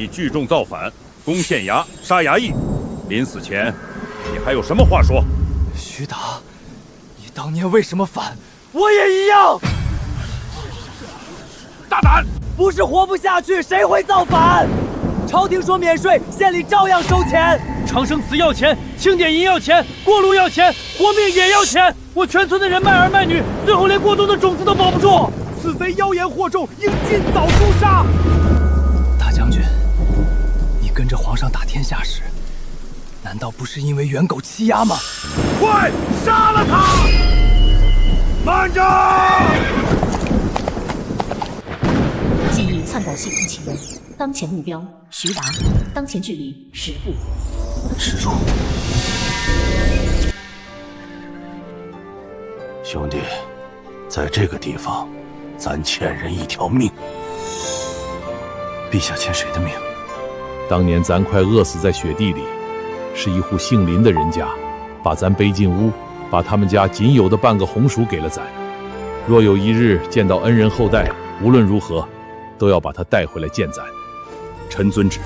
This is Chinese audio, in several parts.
你聚众造反，攻县衙，杀衙役，临死前，你还有什么话说？徐达，你当年为什么反？我也一样。大胆！不是活不下去，谁会造反？朝廷说免税，县里照样收钱。长生祠要钱，清点银要钱，过路要钱，活命也要钱。我全村的人卖儿卖女，最后连过冬的种子都保不住。此贼妖言惑众，应尽早诛杀。大将军，你跟着皇上打天下时，难道不是因为袁狗欺压吗？快杀了他！慢着！记忆篡改系统启动，当前目标徐达，当前距离10步。植入。兄弟，在这个地方，咱欠人一条命。陛下欠谁的命？当年咱快饿死在雪地里，是一户姓林的人家，把咱背进屋，把他们家仅有的半个红薯给了咱。若有一日见到恩人后代，无论如何，都要把他带回来见咱。臣遵旨。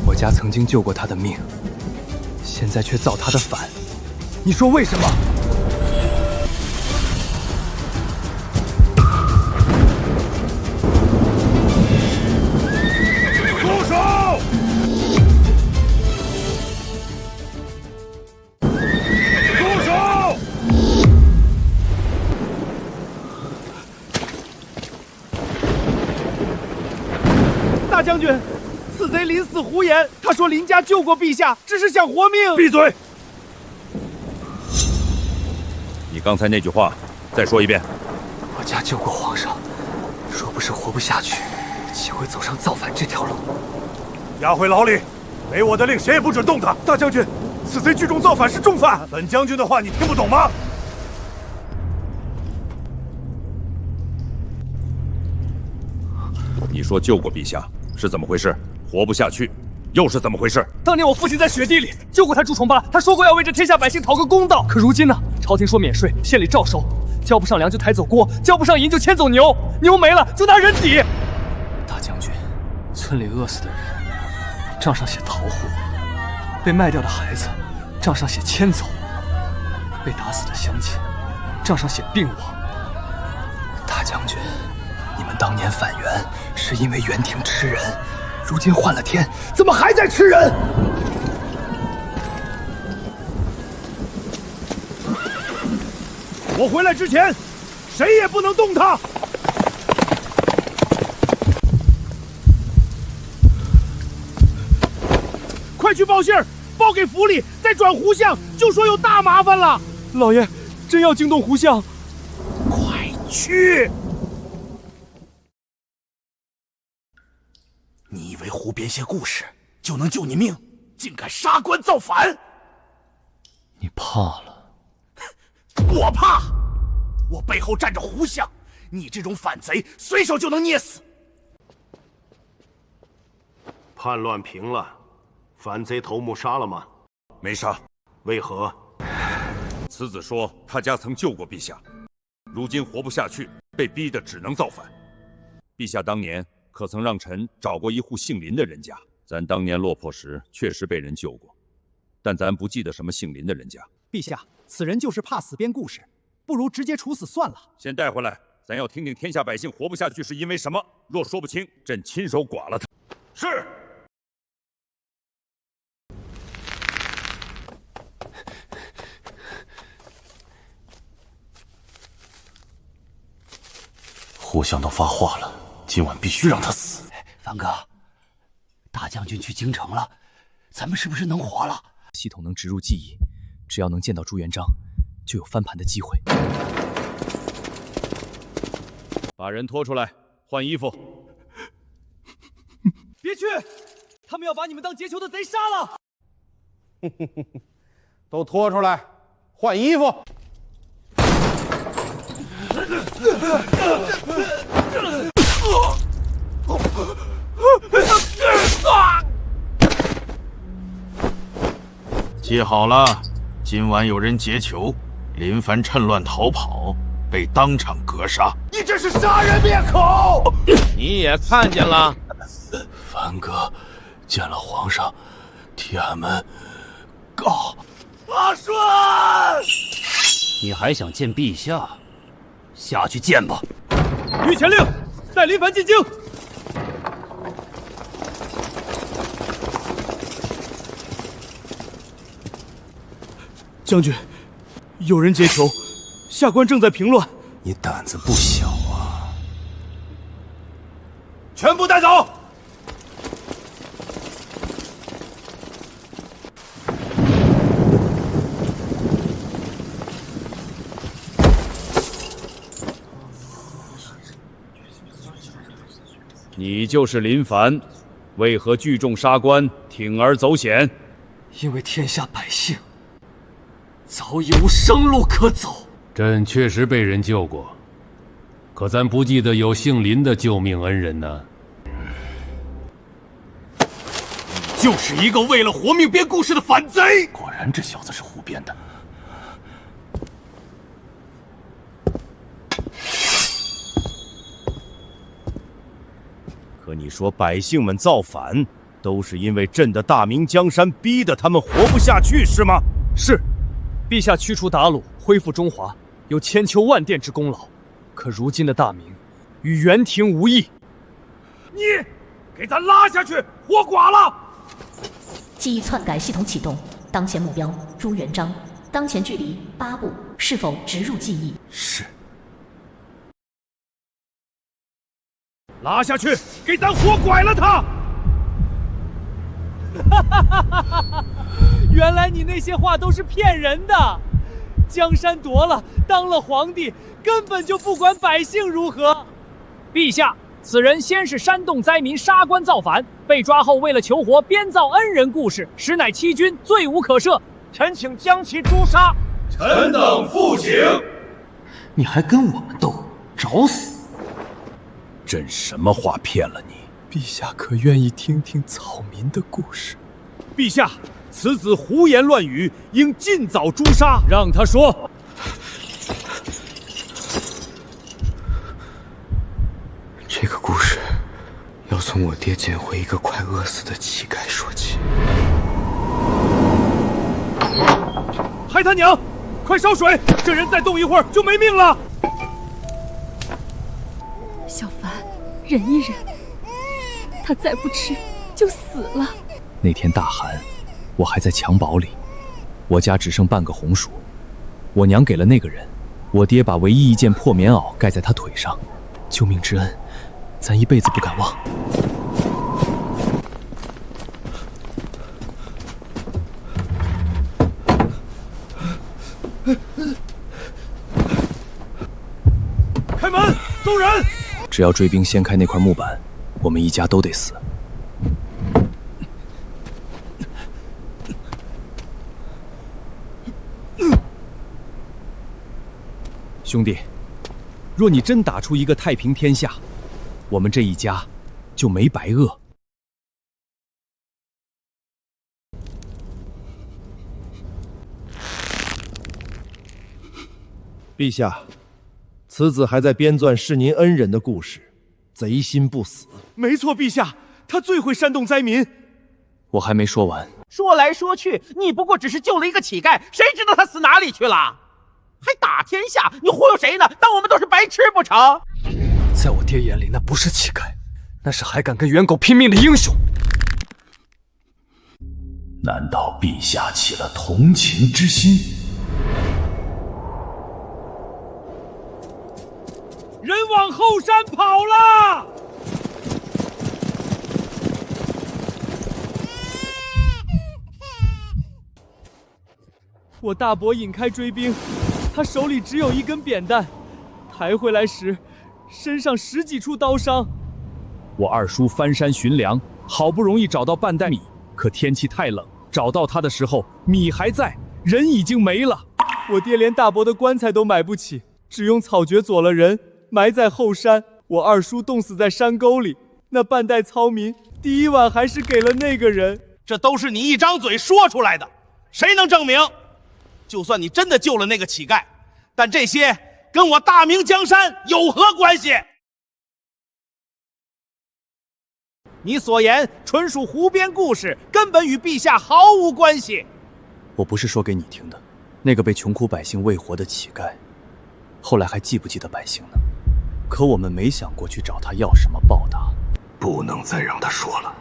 我家曾经救过他的命，现在却造他的反，你说为什么？住手！住手！大将军，此贼临死胡言，他说林家救过陛下，只是想活命。闭嘴！你刚才那句话，再说一遍。我家救过皇上，若不是活不下去，岂会走上造反这条路？押回牢里，没我的令，谁也不准动他。大将军，此贼聚众造反是重犯。本将军的话你听不懂吗？你说救过陛下是怎么回事？活不下去，又是怎么回事？当年我父亲在雪地里救过他朱重八，他说过要为这天下百姓讨个公道。可如今呢？朝廷说免税，县里照收，交不上粮就抬走锅，交不上银就牵走牛，牛没了就拿人抵。大将军，村里饿死的人，账上写逃户；被卖掉的孩子，账上写牵走；被打死的乡亲，账上写病亡。大将军，你们当年反袁是因为袁廷吃人，如今换了天，怎么还在吃人？我回来之前，谁也不能动他。快去报信儿，报给府里，再转胡相，就说有大麻烦了。老爷，真要惊动胡相？快去！你以为胡编些故事就能救你命，竟敢杀官造反？你怕了？我怕！我背后站着胡相，你这种反贼随手就能捏死。叛乱平了，反贼头目杀了吗？没杀。为何？此子说他家曾救过陛下，如今活不下去，被逼得只能造反。陛下当年可曾让臣找过一户姓林的人家？咱当年落魄时确实被人救过，但咱不记得什么姓林的人家。陛下，此人就是怕死编故事，不如直接处死算了。先带回来，咱要听听天下百姓活不下去是因为什么。若说不清，朕亲手剐了他。是。胡相都发话了，今晚必须让他死。樊哥，大将军去京城了，咱们是不是能活了？系统能植入记忆，只要能见到朱元璋，就有翻盘的机会。把人拖出来，换衣服。别去，他们要把你们当劫囚的贼杀了。都拖出来，换衣服。记好了，今晚有人劫囚，林凡趁乱逃跑，被当场格杀。你这是杀人灭口！你也看见了？樊哥见了皇上，替俺们告。阿顺，你还想见陛下？下去见吧。御前令，带林凡进京。将军，有人劫囚，下官正在平乱。你胆子不小啊！全部带走。你就是林凡，为何聚众杀官，铤而走险？因为天下百姓早已无生路可走。朕确实被人救过，可咱不记得有姓林的救命恩人呢。就是一个为了活命编故事的反贼！果然，这小子是胡编的。可你说百姓们造反，都是因为朕的大明江山逼得他们活不下去，是吗？是，陛下驱除鞑虏，恢复中华，有千秋万殿之功劳。可如今的大明，与元廷无异。你给咱拉下去，活剐了！记忆篡改系统启动，当前目标朱元璋，当前距离8步，是否植入记忆？是。拉下去，给咱活剐了他！原来你那些话都是骗人的。江山夺了，当了皇帝，根本就不管百姓如何。陛下，此人先是煽动灾民杀官造反，被抓后为了求活编造恩人故事，实乃欺君，罪无可赦。臣请将其诛杀。臣等复请。你还跟我们斗，找死！朕什么话骗了你？陛下可愿意听听草民的故事？陛下，此子胡言乱语，应尽早诛杀。让他说。这个故事要从我爹捡回一个快饿死的乞丐说起。害他娘！快烧水！这人再动一会儿就没命了。小凡，忍一忍，他再不吃就死了。那天大寒，我还在襁褓里，我家只剩半个红薯，我娘给了那个人，我爹把唯一一件破棉袄盖在他腿上，救命之恩，咱一辈子不敢忘。开门，走人！只要追兵掀开那块木板，我们一家都得死。兄弟，若你真打出一个太平天下，我们这一家就没白饿。陛下，此子还在编撰是您恩人的故事，贼心不死。没错，陛下，他最会煽动灾民。我还没说完。说来说去，你不过只是救了一个乞丐，谁知道他死哪里去了？还打天下，你忽悠谁呢？当我们都是白痴不成？在我爹眼里，那不是乞丐，那是还敢跟猿狗拼命的英雄。难道陛下起了同情之心？人往后山跑了！我大伯引开追兵，他手里只有一根扁担，抬回来时，身上10几处刀伤。我二叔翻山寻粮，好不容易找到半袋米，可天气太冷，找到他的时候，米还在，人已经没了。我爹连大伯的棺材都买不起，只用草蕨佐了人，埋在后山。我二叔冻死在山沟里，那半袋糙米，第一碗还是给了那个人。这都是你一张嘴说出来的，谁能证明？就算你真的救了那个乞丐，但这些跟我大明江山有何关系？你所言纯属胡编故事，根本与陛下毫无关系。我不是说给你听的，那个被穷苦百姓喂活的乞丐，后来还记不记得百姓呢？可我们没想过去找他要什么报答。不能再让他说了。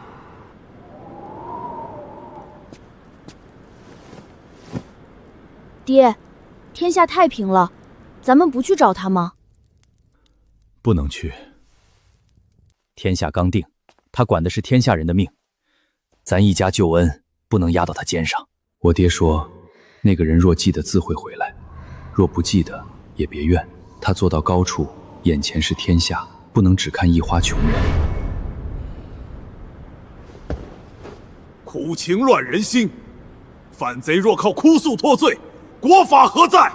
爹，天下太平了，咱们不去找他吗？不能去。天下刚定，他管的是天下人的命，咱一家救恩不能压到他肩上。我爹说，那个人若记得自会回来，若不记得也别怨。他做到高处，眼前是天下，不能只看一花穷人。苦情乱人心，反贼若靠哭诉脱罪，国法何在？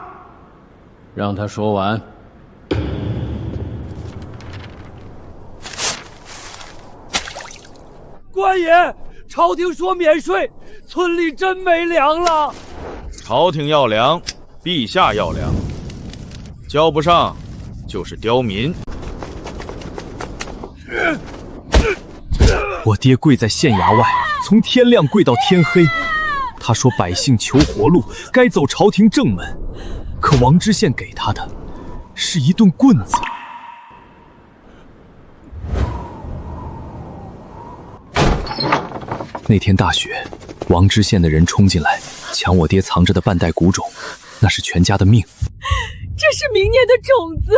让他说完。官爷，朝廷说免税，村里真没粮了。朝廷要粮，陛下要粮，交不上就是刁民。我爹跪在县衙外，从天亮跪到天黑。他说百姓求活路，该走朝廷正门。可王知县给他的是一顿棍子。那天大雪，王知县的人冲进来，抢我爹藏着的半袋谷种，那是全家的命。这是明年的种子。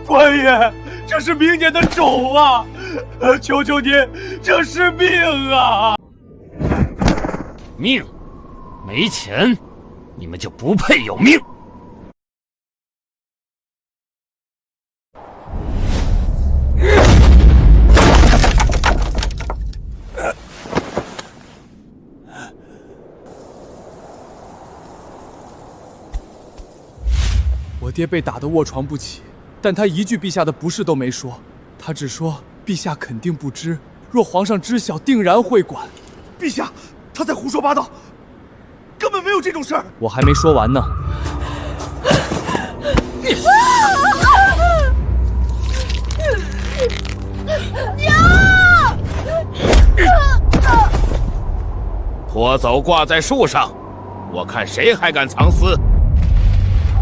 官爷，这是明年的种啊！求求您，这是命啊！命？没钱，你们就不配有命！我爹被打得卧床不起，但他一句陛下的不是都没说，他只说陛下肯定不知，若皇上知晓，定然会管。陛下，他在胡说八道，根本没有这种事儿。我还没说完呢。娘！拖走挂在树上，我看谁还敢藏私。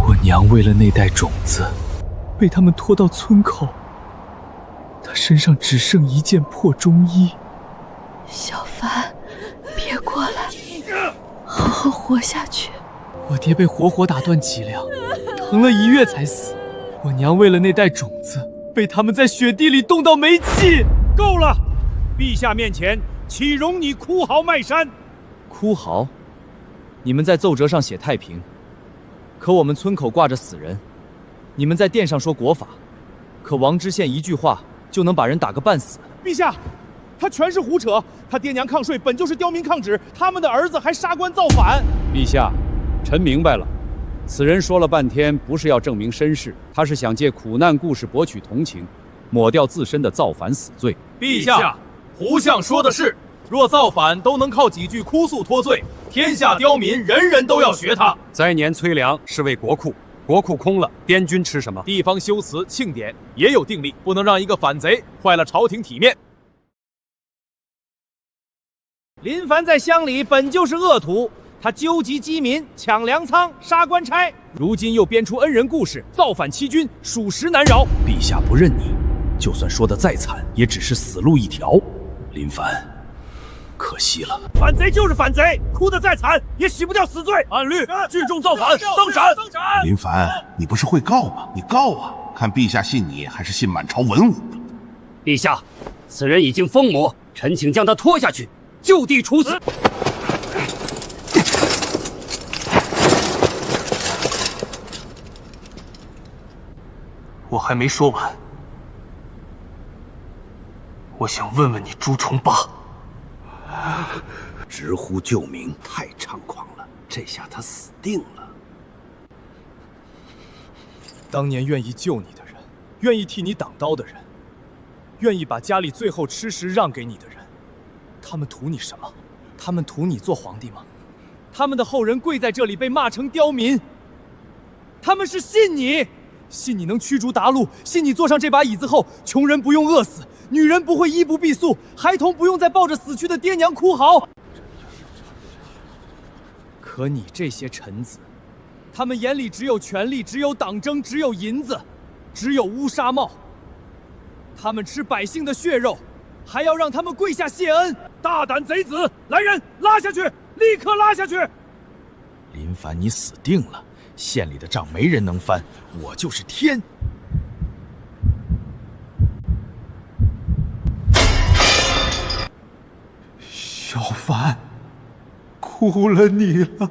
我娘为了那袋种子，被他们拖到村口。她身上只剩一件破中衣。小凡，别过来，好好活下去。我爹被活活打断脊梁，疼了1月才死。我娘为了那袋种子，被他们在雪地里冻到没气。够了！陛下面前岂容你哭嚎卖山？哭嚎？你们在奏折上写太平，可我们村口挂着死人；你们在殿上说国法，可王知县一句话就能把人打个半死。陛下，他全是胡扯！他爹娘抗税本就是刁民抗旨，他们的儿子还杀官造反。陛下，臣明白了。此人说了半天，不是要证明身世，他是想借苦难故事博取同情，抹掉自身的造反死罪。陛下，胡相说的是，若造反都能靠几句哭诉脱罪，天下刁民人人都要学他。灾年催粮是为国库，国库空了，滇军吃什么？地方修祠庆典也有定例，不能让一个反贼坏了朝廷体面。林凡在乡里本就是恶徒，他纠集饥民，抢粮仓，杀官差，如今又编出恩人故事，造反欺君，属实难饶。陛下不认你，就算说得再惨，也只是死路一条。林凡，可惜了。反贼就是反贼，哭得再惨也洗不掉死罪。按律聚众造反，当斩！林凡，你不是会告吗？你告啊，看陛下信你还是信满朝文武。陛下，此人已经疯魔，臣请将他拖下去，就地处死。我还没说完，我想问问你朱重八，直呼救命，太猖狂了！这下他死定了。当年愿意救你的人，愿意替你挡刀的人，愿意把家里最后吃食让给你的人，他们图你什么？他们图你做皇帝吗？他们的后人跪在这里被骂成刁民，他们是信你能驱逐鞑虏，信你坐上这把椅子后，穷人不用饿死，女人不会衣不蔽宿，孩童不用再抱着死去的爹娘哭嚎。可你这些臣子，他们眼里只有权力，只有党争，只有银子，只有乌纱帽。他们吃百姓的血肉，还要让他们跪下谢恩！大胆贼子！来人，拉下去！立刻拉下去！林凡，你死定了！县里的账没人能翻，我就是天！小凡，苦了你了。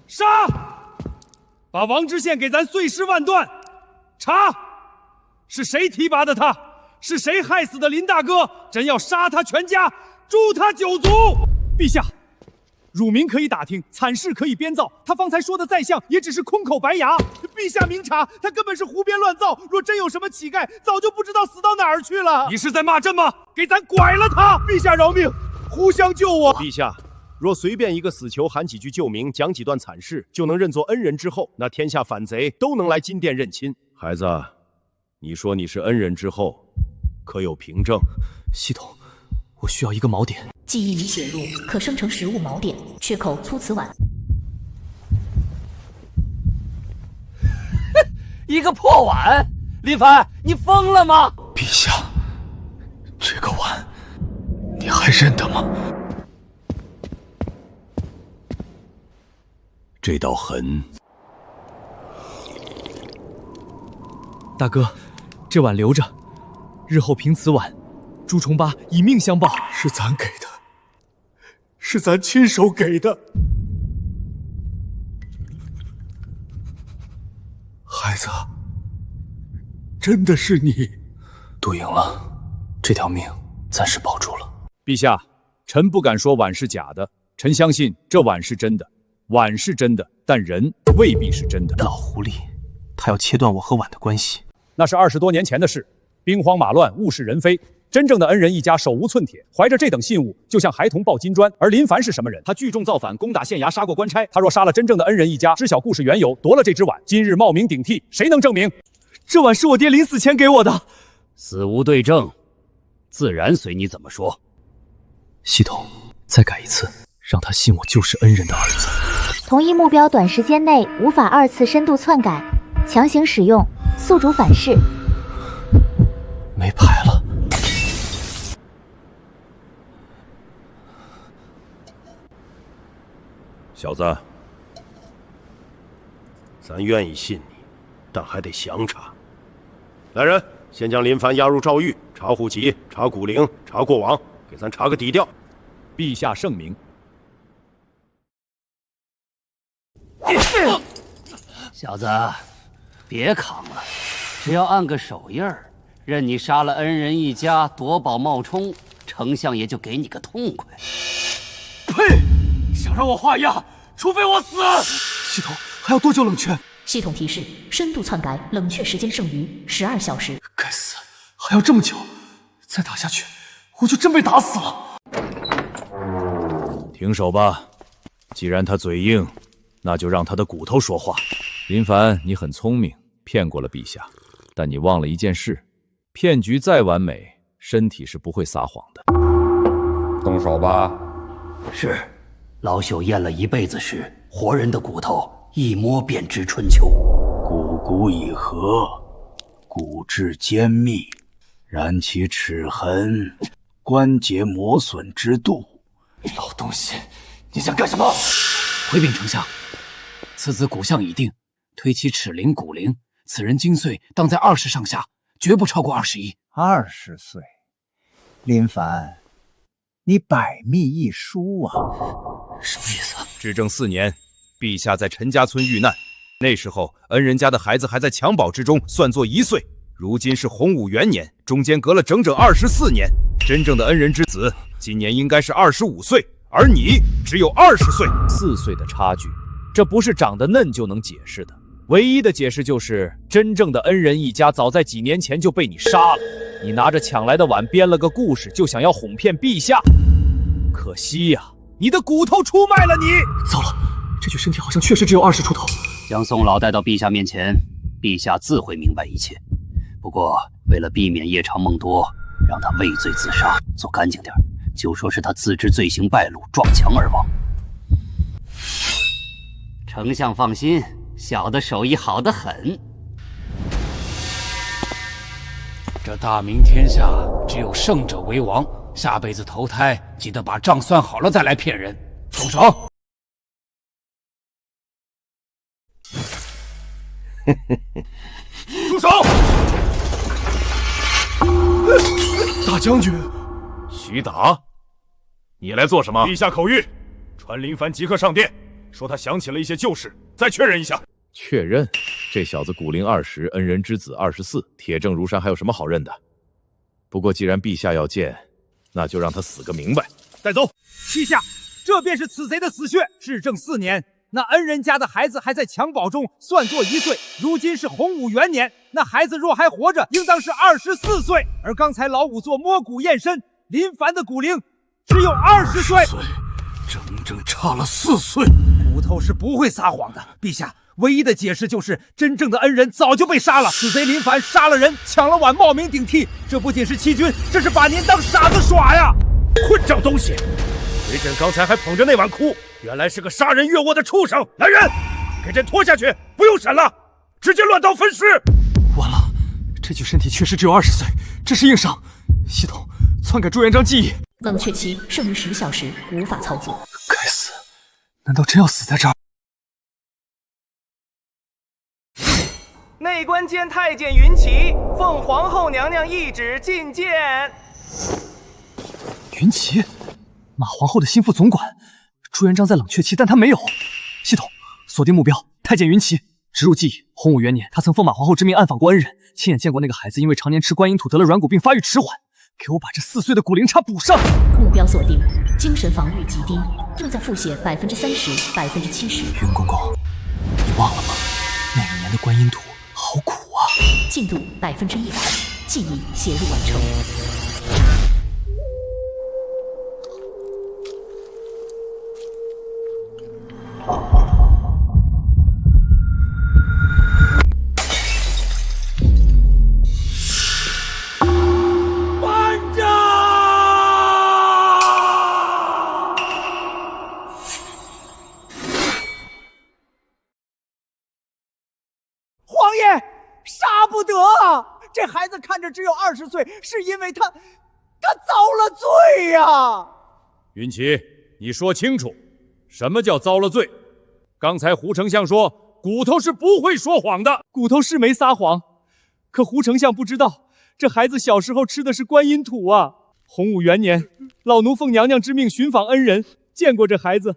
杀！把王知县给咱碎尸万段！查！是谁提拔的他？是谁害死的林大哥？朕要杀他全家，诛他9族！陛下，辱民可以打听，惨事可以编造。他方才说的再像，也只是空口白牙。陛下明察，他根本是胡编乱造。若真有什么乞丐，早就不知道死到哪儿去了。你是在骂朕吗？给咱拐了他！陛下饶命，互相救我！陛下，若随便一个死囚喊几句救命，讲几段惨事，就能认作恩人之后，那天下反贼都能来金殿认亲。孩子，你说你是恩人之后，可有凭证？系统，我需要一个锚点。记忆已写入，可生成实物锚点，缺口粗瓷碗。一个破碗，林凡，你疯了吗？陛下，这个碗，你还认得吗？这道痕，大哥，这碗留着，日后凭此碗，朱重八以命相报。是咱给的，是咱亲手给的。孩子，真的是你。赌赢了，这条命暂时保住了。陛下，臣不敢说碗是假的，臣相信这碗是真的。碗是真的，但人未必是真的。老狐狸，他要切断我和碗的关系。那是20多年前的事，兵荒马乱，物是人非。真正的恩人一家手无寸铁，怀着这等信物，就像孩童抱金砖。而林凡是什么人？他聚众造反，攻打县衙，杀过官差。他若杀了真正的恩人一家，知晓故事缘由，夺了这只碗，今日冒名顶替，谁能证明？这碗是我爹临死前给我的。死无对证，自然随你怎么说。系统，再改一次，让他信我就是恩人的儿子。同一目标短时间内无法2次深度篡改，强行使用，宿主反噬。没牌了。小子，咱愿意信你，但还得详查。来人，先将林凡押入诏狱，查户籍，查骨龄，查过往，给咱查个底调。陛下圣明。小子，别扛了，只要按个手印儿，任你杀了恩人一家，夺宝冒充，丞相也就给你个痛快。呸！想让我画押，除非我死。系统还要多久冷却？系统提示：深度篡改，冷却时间剩余12小时。该死，还要这么久！再打下去，我就真被打死了。停手吧，既然他嘴硬，那就让他的骨头说话。林凡，你很聪明，骗过了陛下，但你忘了一件事：骗局再完美，身体是不会撒谎的。动手吧。是，老朽验了一辈子尸，活人的骨头一摸便知春秋。骨骨已合，骨质坚密，然其齿痕，关节磨损之度。老东西，你想干什么？回禀丞相，此子骨相已定，推其齿龄骨龄，此人精岁当在20上下，绝不超过21。20岁，林凡，你百密一疏啊！什么意思？至正4年，陛下在陈家村遇难，那时候恩人家的孩子还在襁褓之中，算作1岁。如今是洪武元年，中间隔了整整24年。真正的恩人之子，今年应该是25岁，而你只有20岁，4岁的差距，这不是长得嫩就能解释的。唯一的解释就是，真正的恩人一家早在几年前就被你杀了。你拿着抢来的碗编了个故事，就想要哄骗陛下。可惜呀，你的骨头出卖了你。糟了，这具身体好像确实只有20出头，将宋老带到陛下面前，陛下自会明白一切。不过，为了避免夜长梦多，让他畏罪自杀，做干净点，就说是他自知罪行败露，撞墙而亡。丞相放心，小的手艺好得很。这大明天下，只有胜者为王。下辈子投胎，记得把账算好了再来骗人。动手！住手！大将军，徐达，你来做什么？陛下口谕，传林凡即刻上殿，说他想起了一些旧事，再确认一下。确认？这小子古龄20，恩人之子24，铁证如山，还有什么好认的？不过既然陛下要见，那就让他死个明白。带走！陛下，这便是此贼的死穴。至正4年，那恩人家的孩子还在襁褓中，算作1岁。如今是洪武元年，那孩子若还活着，应当是24岁。而刚才老仵作摸骨验身，林凡的骨龄只有20岁，整整差了4岁。骨头是不会撒谎的，陛下。唯一的解释就是真正的恩人早就被杀了，此贼林凡杀了人，抢了碗，冒名顶替。这不仅是欺君，这是把您当傻子耍呀！混账东西！回朕刚才还捧着那碗哭，原来是个杀人越货的畜生！来人，给朕拖下去，不用审了，直接乱刀分尸！完了，这具身体确实只有20岁，这是硬伤。系统篡改朱元璋记忆，冷却期剩余10小时，无法操作。该死，难道真要死在这儿？内官监太监云奇奉皇后娘娘懿旨觐见。云奇，马皇后的心腹总管。朱元璋在冷却期，但他没有。系统锁定目标，太监云奇。植入记忆：洪武元年，他曾奉马皇后之命暗访过恩人，亲眼见过那个孩子因为常年吃观音土得了软骨病，发育迟缓。给我把这4岁的骨龄差补上。目标锁定，精神防御极低，正在腹泻30%、70%。云公公，你忘了吗？那一年的观音土好苦啊！进度100%，记忆写入完成。班长！皇爷！杀不得啊！这孩子看着只有20岁，是因为他遭了罪呀！云奇，你说清楚，什么叫遭了罪？刚才胡丞相说骨头是不会说谎的，骨头是没撒谎，可胡丞相不知道，这孩子小时候吃的是观音土啊！洪武元年，老奴奉娘娘之命寻访恩人，见过这孩子。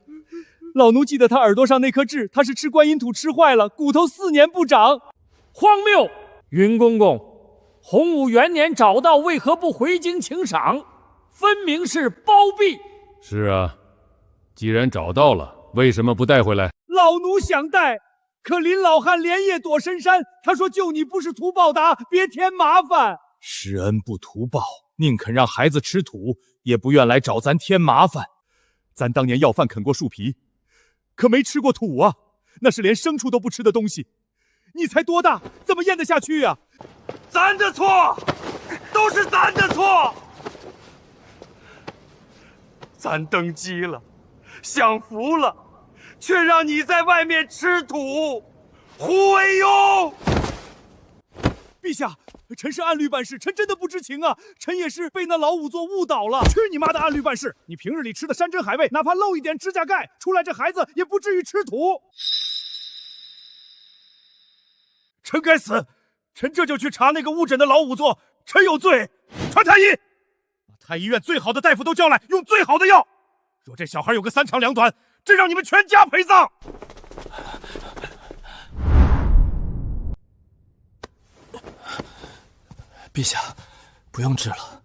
老奴记得他耳朵上那颗痣，他是吃观音土吃坏了，骨头4年不长。荒谬！云公公，洪武元年找到，为何不回京请赏？分明是包庇。是啊，既然找到了，为什么不带回来？老奴想带，可林老汉连夜躲深山，他说救你不是图报答，别添麻烦。施恩不图报，宁肯让孩子吃土，也不愿来找咱添麻烦。咱当年要饭啃过树皮，可没吃过土啊，那是连牲畜都不吃的东西。你才多大，怎么咽得下去呀？咱的错，都是咱的错。咱登基了，享福了，却让你在外面吃土，胡为庸！陛下，臣是按律办事，臣真的不知情啊！臣也是被那老仵作误导了。去你妈的按律办事！你平日里吃的山珍海味，哪怕漏一点指甲盖，出来这孩子也不至于吃土。臣该死，臣这就去查那个误诊的老仵作，臣有罪。传太医，把太医院最好的大夫都叫来，用最好的药。若这小孩有个3长2短，朕让你们全家陪葬。陛下，不用治了，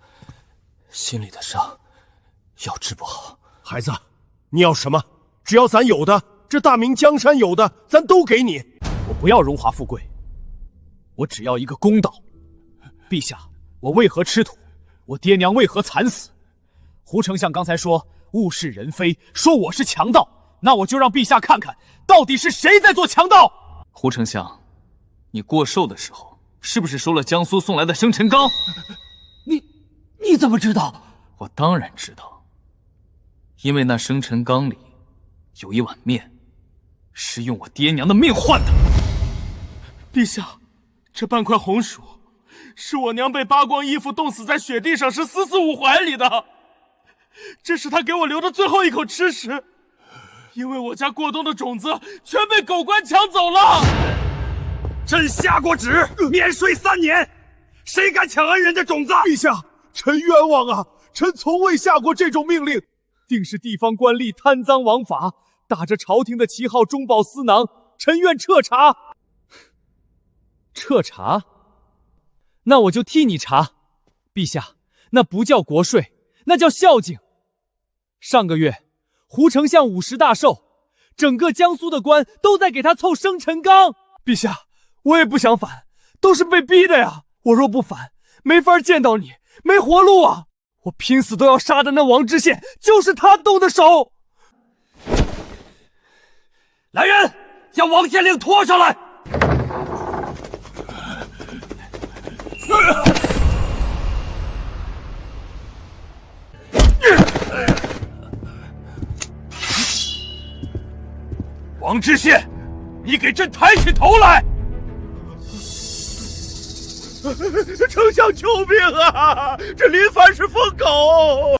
心里的伤要治不好。孩子，你要什么？只要咱有的，这大明江山有的，咱都给你。我不要荣华富贵，我只要一个公道。陛下，我为何吃土？我爹娘为何惨死？胡丞相刚才说物是人非，说我是强盗，那我就让陛下看看，到底是谁在做强盗。胡丞相，你过寿的时候是不是收了江苏送来的生辰纲？你怎么知道？我当然知道，因为那生辰纲里有一碗面，是用我爹娘的命换的。陛下，这半块红薯是我娘被扒光衣服冻死在雪地上时死死捂怀里的，这是她给我留的最后一口吃食。因为我家过冬的种子全被狗官抢走了。朕下过旨，免税3年，谁敢抢恩人的种子？陛下，臣冤枉啊！臣从未下过这种命令，定是地方官吏贪赃枉法，打着朝廷的旗号中饱私囊，臣愿彻查。彻查？那我就替你查。陛下，那不叫国税，那叫孝敬。上个月胡丞相50大寿，整个江苏的官都在给他凑生辰纲。陛下，我也不想反，都是被逼的呀。我若不反，没法见到你，没活路啊！我拼死都要杀的那王知县，就是他动的手。来人，将王县令拖上来！王知县，你给朕抬起头来！丞相救命啊！这林凡是疯狗，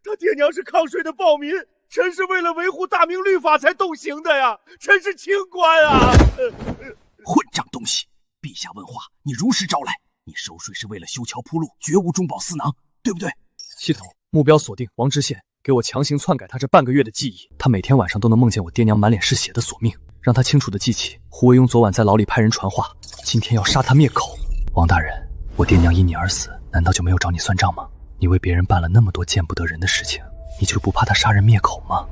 他爹娘是抗税的暴民，臣是为了维护大明律法才动刑的呀！臣是清官啊！混账东西！陛下问话，你如实招来。你收税是为了修桥铺路，绝无中饱私囊，对不对？系统目标锁定王知县，给我强行篡改他这半个月的记忆。他每天晚上都能梦见我爹娘满脸是血的索命，让他清楚地记起胡惟庸昨晚在牢里派人传话，今天要杀他灭口。王大人，我爹娘因你而死，难道就没有找你算账吗？你为别人办了那么多见不得人的事情，你就不怕他杀人灭口吗？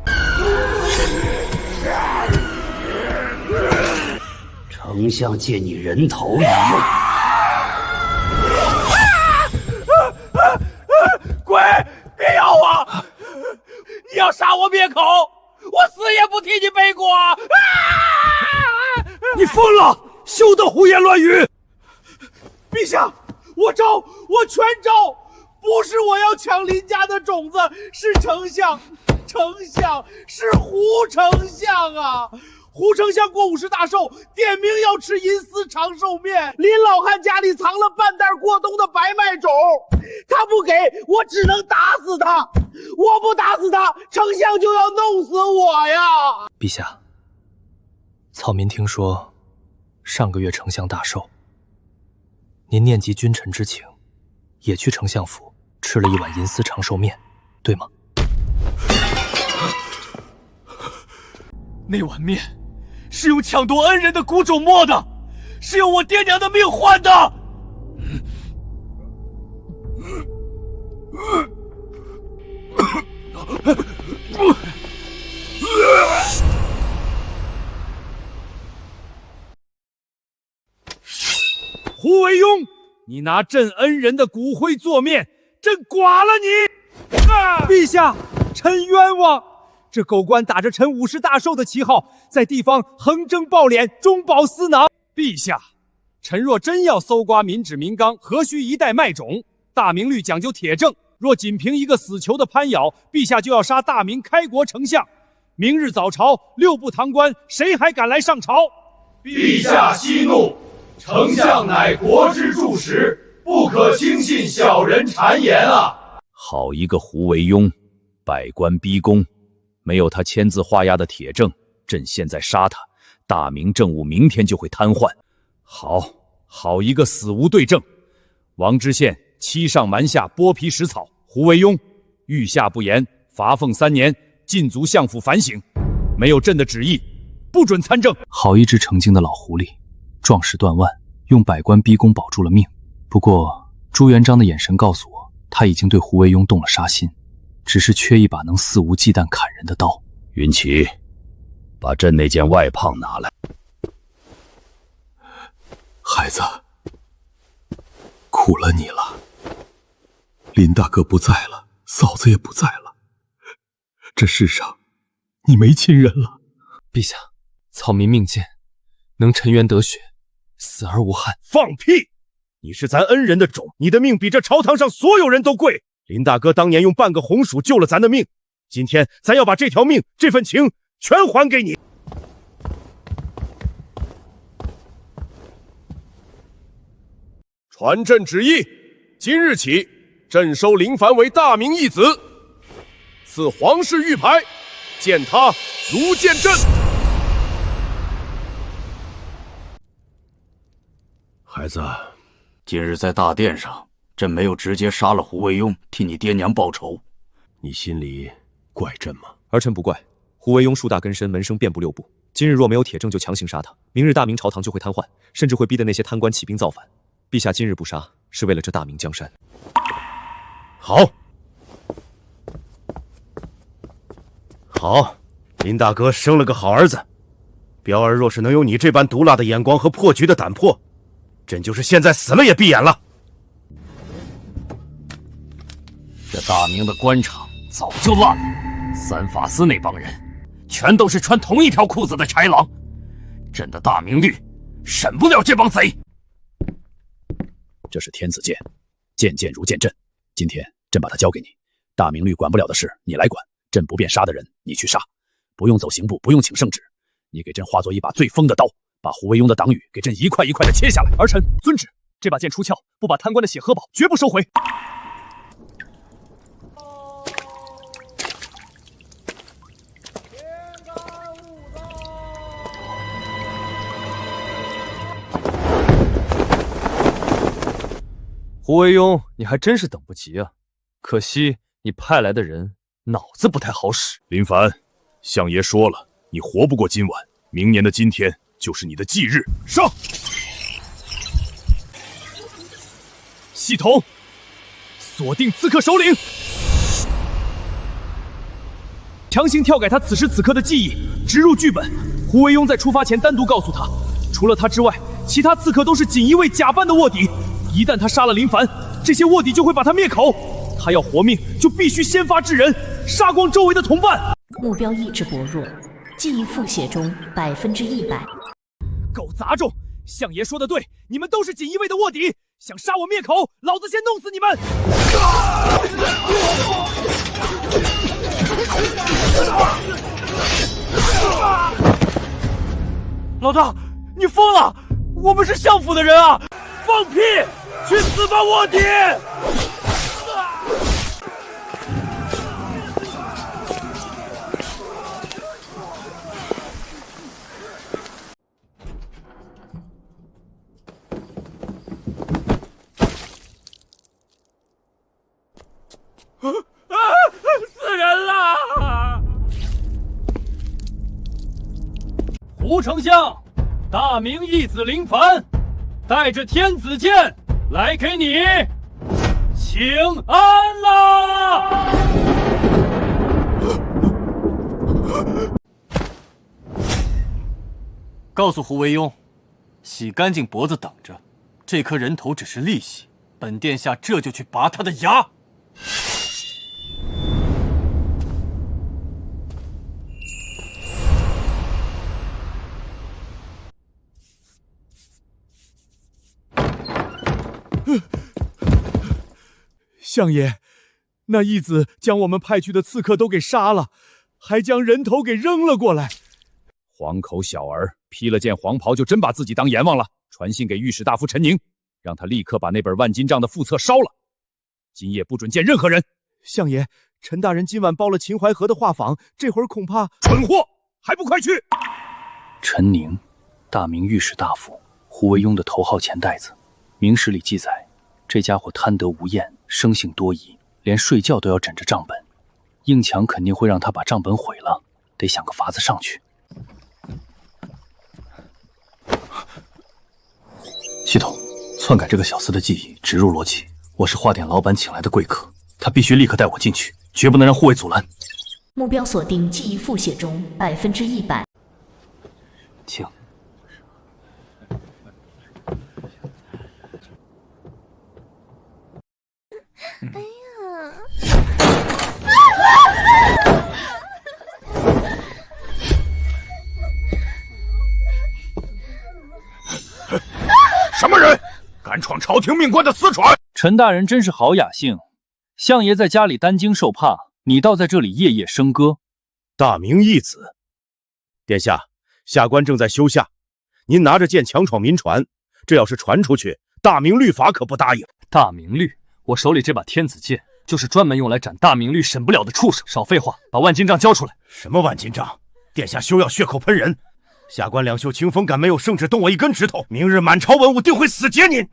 丞相借你人头一用。鬼，别咬我！你要杀我灭口，我死也不替你背锅！你疯了，休得胡言乱语！陛下，我招，我全招！不是我要抢林家的种子，是丞相是胡丞相啊！胡丞相过50大寿，点名要吃银丝长寿面。林老汉家里藏了半袋过冬的白麦种，他不给我，只能打死他。我不打死他，丞相就要弄死我呀！陛下，草民听说，上个月丞相大寿，您念及君臣之情，也去丞相府吃了一碗银丝长寿面，对吗？那碗面是用抢夺恩人的谷种磨的，是用我爹娘的命换的。胡惟庸，你拿朕恩人的骨灰做面，朕剐了你！陛下，臣冤枉！这狗官打着臣50大寿的旗号，在地方横征暴敛，中饱私囊。陛下，臣若真要搜刮民脂民膏，何须一袋麦种？大明律讲究铁证，若仅凭一个死囚的攀咬，陛下就要杀大明开国丞相。明日早朝，6部堂官谁还敢来上朝？陛下息怒，丞相乃国之柱石，不可轻信小人谗言啊！好一个胡惟庸，百官逼宫，没有他签字画押的铁证，朕现在杀他，大明政务明天就会瘫痪。好一个死无对证！王知县欺上瞒下，剥皮食草；胡惟庸御下不严，罚俸3年，禁足相府反省。没有朕的旨意，不准参政。好一只成精的老狐狸，壮士断腕，用百官逼宫保住了命。不过朱元璋的眼神告诉我，他已经对胡惟庸动了杀心，只是缺一把能肆无忌惮砍人的刀。云奇，把朕那件外袍拿来。孩子，苦了你了。林大哥不在了，嫂子也不在了，这世上你没亲人了。陛下，草民命贱，能沉冤得雪，死而无憾。放屁！你是咱恩人的种，你的命比这朝堂上所有人都贵。林大哥当年用半个红薯救了咱的命，今天咱要把这条命、这份情全还给你。传朕旨意，今日起，朕收林凡为大明义子，赐皇室玉牌，见他如见朕。孩子，今日在大殿上，朕没有直接杀了胡惟庸，替你爹娘报仇，你心里怪朕吗？儿臣不怪。胡惟庸树大根深，门生遍布6部。今日若没有铁证，就强行杀他，明日大明朝堂就会瘫痪，甚至会逼得那些贪官起兵造反。陛下今日不杀，是为了这大明江山。好，好，林大哥生了个好儿子。彪儿若是能有你这般毒辣的眼光和破局的胆魄，朕就是现在死了也闭眼了。这大明的官场早就烂了，三法司那帮人全都是穿同一条裤子的豺狼，朕的大明律审不了这帮贼。这是天子剑，剑剑如见朕。今天朕把它交给你，大明律管不了的事你来管，朕不便杀的人你去杀，不用走刑部，不用请圣旨，你给朕化作一把最锋的刀，把胡惟庸的党羽给朕一块一块的切下来。儿臣遵旨，这把剑出鞘，不把贪官的血喝饱，绝不收回。胡惟庸，你还真是等不及啊！可惜你派来的人脑子不太好使。林凡，相爷说了，你活不过今晚，明年的今天就是你的忌日。上！系统锁定刺客首领，强行跳改他此时此刻的记忆，植入剧本。胡惟庸在出发前单独告诉他，除了他之外，其他刺客都是锦衣卫假扮的卧底。一旦他杀了林凡，这些卧底就会把他灭口。他要活命，就必须先发制人，杀光周围的同伴。目标意志薄弱，记忆复写中100%。狗杂种！相爷说的对，你们都是锦衣卫的卧底，想杀我灭口，老子先弄死你们！老大，你疯了！我们是相府的人啊！放屁！去死吧，卧底！死人了！胡丞相，大明义子林凡带着天子剑来给你请安啦！告诉胡惟庸，洗干净脖子等着，这颗人头只是利息，本殿下这就去拔他的牙。相爷，那义子将我们派去的刺客都给杀了，还将人头给扔了过来。黄口小儿披了件黄袍，就真把自己当阎王了。传信给御史大夫陈宁，让他立刻把那本万金账的副册烧了，今夜不准见任何人。相爷，陈大人今晚包了秦淮河的画舫，这会儿恐怕……蠢货，还不快去！陈宁，大明御史大夫，胡惟庸的头号钱袋子。明史里记载，这家伙贪得无厌，生性多疑，连睡觉都要枕着账本。应强肯定会让他把账本毁了，得想个法子上去。系统，篡改这个小厮的记忆，植入逻辑。我是画店老板请来的贵客，他必须立刻带我进去，绝不能让护卫阻拦。目标锁定记忆复写中100%。请。哎呀！朝廷命官的私传。陈大人真是好雅兴，相爷在家里担惊受怕，你倒在这里夜夜笙歌。大明义子，殿下，下官正在休下，您拿着剑强闯民船，这要是传出去，大明律法可不答应。大明律，我手里这把天子剑就是专门用来斩大明律审不了的畜生。少废话，把万金杖交出来。什么万金杖？殿下休要血口喷人。下官两袖清风敢没有圣旨动我一根指头，明日满朝文武定会死结您。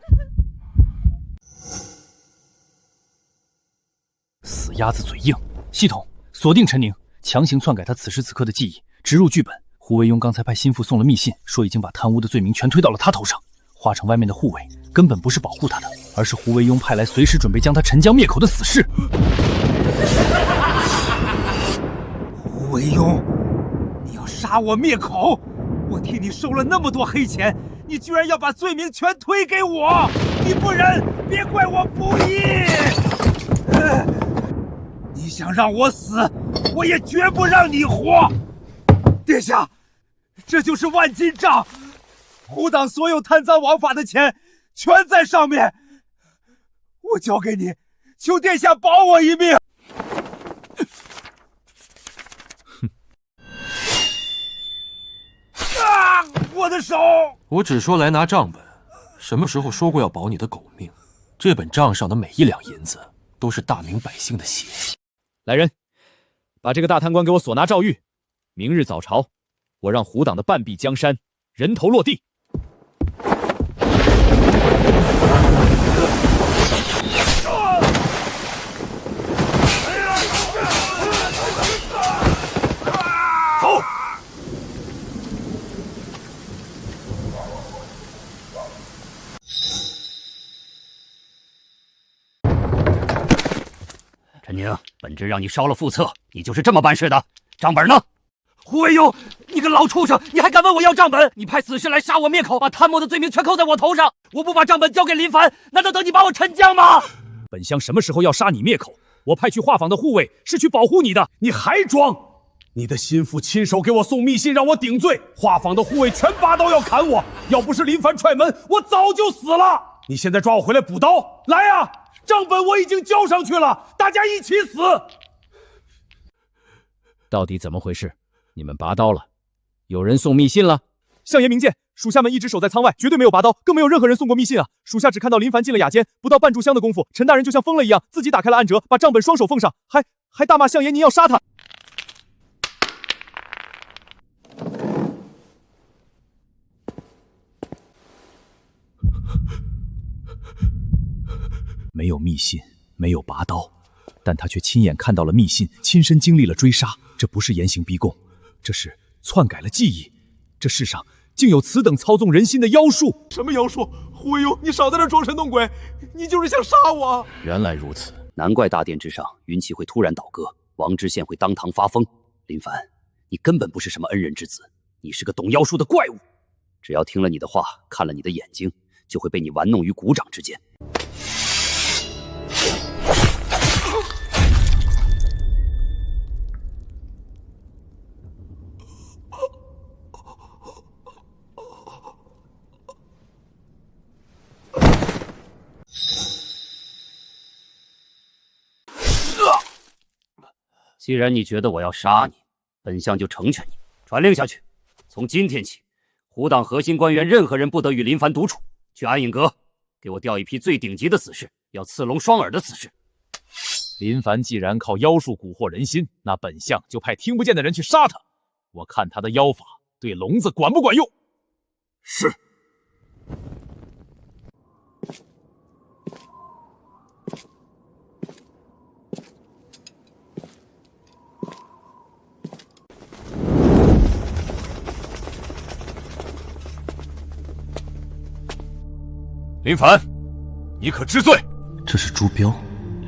死鸭子嘴硬，系统锁定陈宁，强行篡改他此时此刻的记忆，植入剧本。胡惟庸刚才派心腹送了密信，说已经把贪污的罪名全推到了他头上。华城外面的护卫根本不是保护他的，而是胡惟庸派来随时准备将他沉江灭口的死士。胡惟庸，你要杀我灭口？我替你收了那么多黑钱，你居然要把罪名全推给我！你不仁，别怪我不义。你想让我死，我也绝不让你活。殿下，这就是万金杖，胡党所有贪赃枉法的钱全在上面。我交给你，求殿下保我一命。啊！我的手！我只说来拿账本，什么时候说过要保你的狗命？这本账上的每一两银子都是大明百姓的血。来人，把这个大贪官给我索拿诏狱。明日早朝，我让胡党的半壁江山人头落地。走。陈宁，本职让你烧了副册，你就是这么办事的？账本呢？胡惟庸，你个老畜生，你还敢问我要账本？你派死士来杀我灭口，把贪墨的罪名全扣在我头上。我不把账本交给林凡，难道等你把我沉江吗？本乡什么时候要杀你灭口？我派去画坊的护卫是去保护你的，你还装？你的心腹亲手给我送密信让我顶罪，画坊的护卫全拔刀要砍我，要不是林凡踹门，我早就死了。你现在抓我回来补刀，来呀！账本我已经交上去了，大家一起死。到底怎么回事？你们拔刀了？有人送密信了？相爷明鉴，属下们一直守在仓外，绝对没有拔刀，更没有任何人送过密信啊！属下只看到林凡进了雅间，不到半炷香的功夫，陈大人就像疯了一样，自己打开了暗折，把账本双手奉上，还大骂相爷您要杀他。没有密信，没有拔刀，但他却亲眼看到了密信，亲身经历了追杀。这不是严刑逼供，这是篡改了记忆。这世上竟有此等操纵人心的妖术！什么妖术？胡惟庸，你少在这装神弄鬼，你就是想杀我！原来如此，难怪大殿之上云旗会突然倒戈，王知县会当堂发疯。林凡，你根本不是什么恩人之子，你是个懂妖术的怪物。只要听了你的话，看了你的眼睛，就会被你玩弄于股掌之间。既然你觉得我要杀你，本相就成全你。传令下去，从今天起，胡党核心官员任何人不得与林凡独处。去安隐阁，给我调一批最顶级的死士，要刺龙双耳的死士。林凡既然靠妖术蛊惑人心，那本相就派听不见的人去杀他。我看他的妖法对聋子管不管用。是。林凡，你可知罪？这是朱标，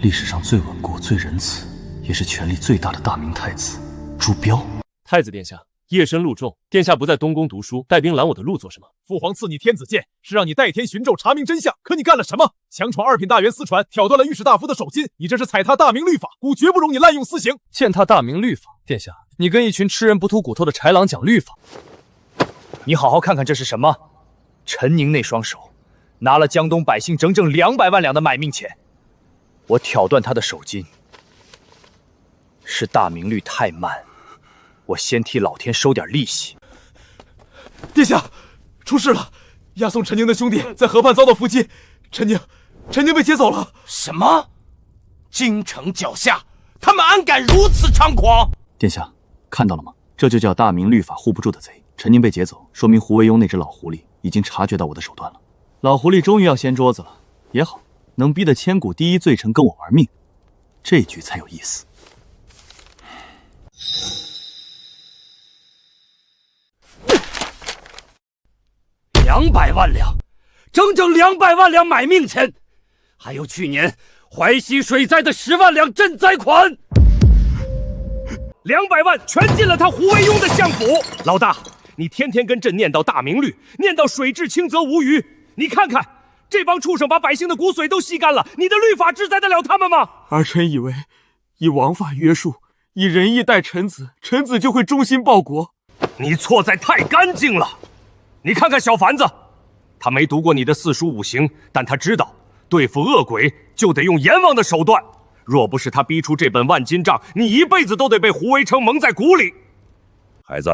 历史上最稳固、最仁慈，也是权力最大的大明太子朱标。太子殿下，夜深路重，殿下不在东宫读书，带兵拦我的路做什么？父皇赐你天子剑，是让你代天寻咒，查明真相。可你干了什么？强闯二品大员私船，挑断了御史大夫的手心，你这是踩踏大明律法，故绝不容你滥用私刑。践踏大明律法，殿下，你跟一群吃人不吐骨头的豺狼讲律法？你好好看看这是什么？陈宁那双手，拿了江东百姓整整200万两的买命钱。我挑断他的手筋，是大明律太慢，我先替老天收点利息。殿下，出事了！押送陈宁的兄弟在河畔遭到伏击，陈宁被劫走了。什么？京城脚下，他们安敢如此猖狂？殿下，看到了吗？这就叫大明律法护不住的贼。陈宁被劫走，说明胡惟庸那只老狐狸已经察觉到我的手段了。老狐狸终于要掀桌子了，也好，能逼得千古第一罪臣跟我玩命，这局才有意思。200万两，整整200万两买命钱，还有去年淮西水灾的10万两赈灾款，200万全进了他胡惟庸的相府。老大，你天天跟朕念叨大明律，念叨水至清则无鱼，你看看这帮畜生把百姓的骨髓都吸干了，你的律法制裁得了他们吗？儿臣以为以王法约束，以仁义待臣子，臣子就会忠心报国。你错在太干净了。你看看小凡子，他没读过你的4书5刑，但他知道对付恶鬼就得用阎王的手段。若不是他逼出这本万金账，你一辈子都得被胡惟成蒙在鼓里。孩子，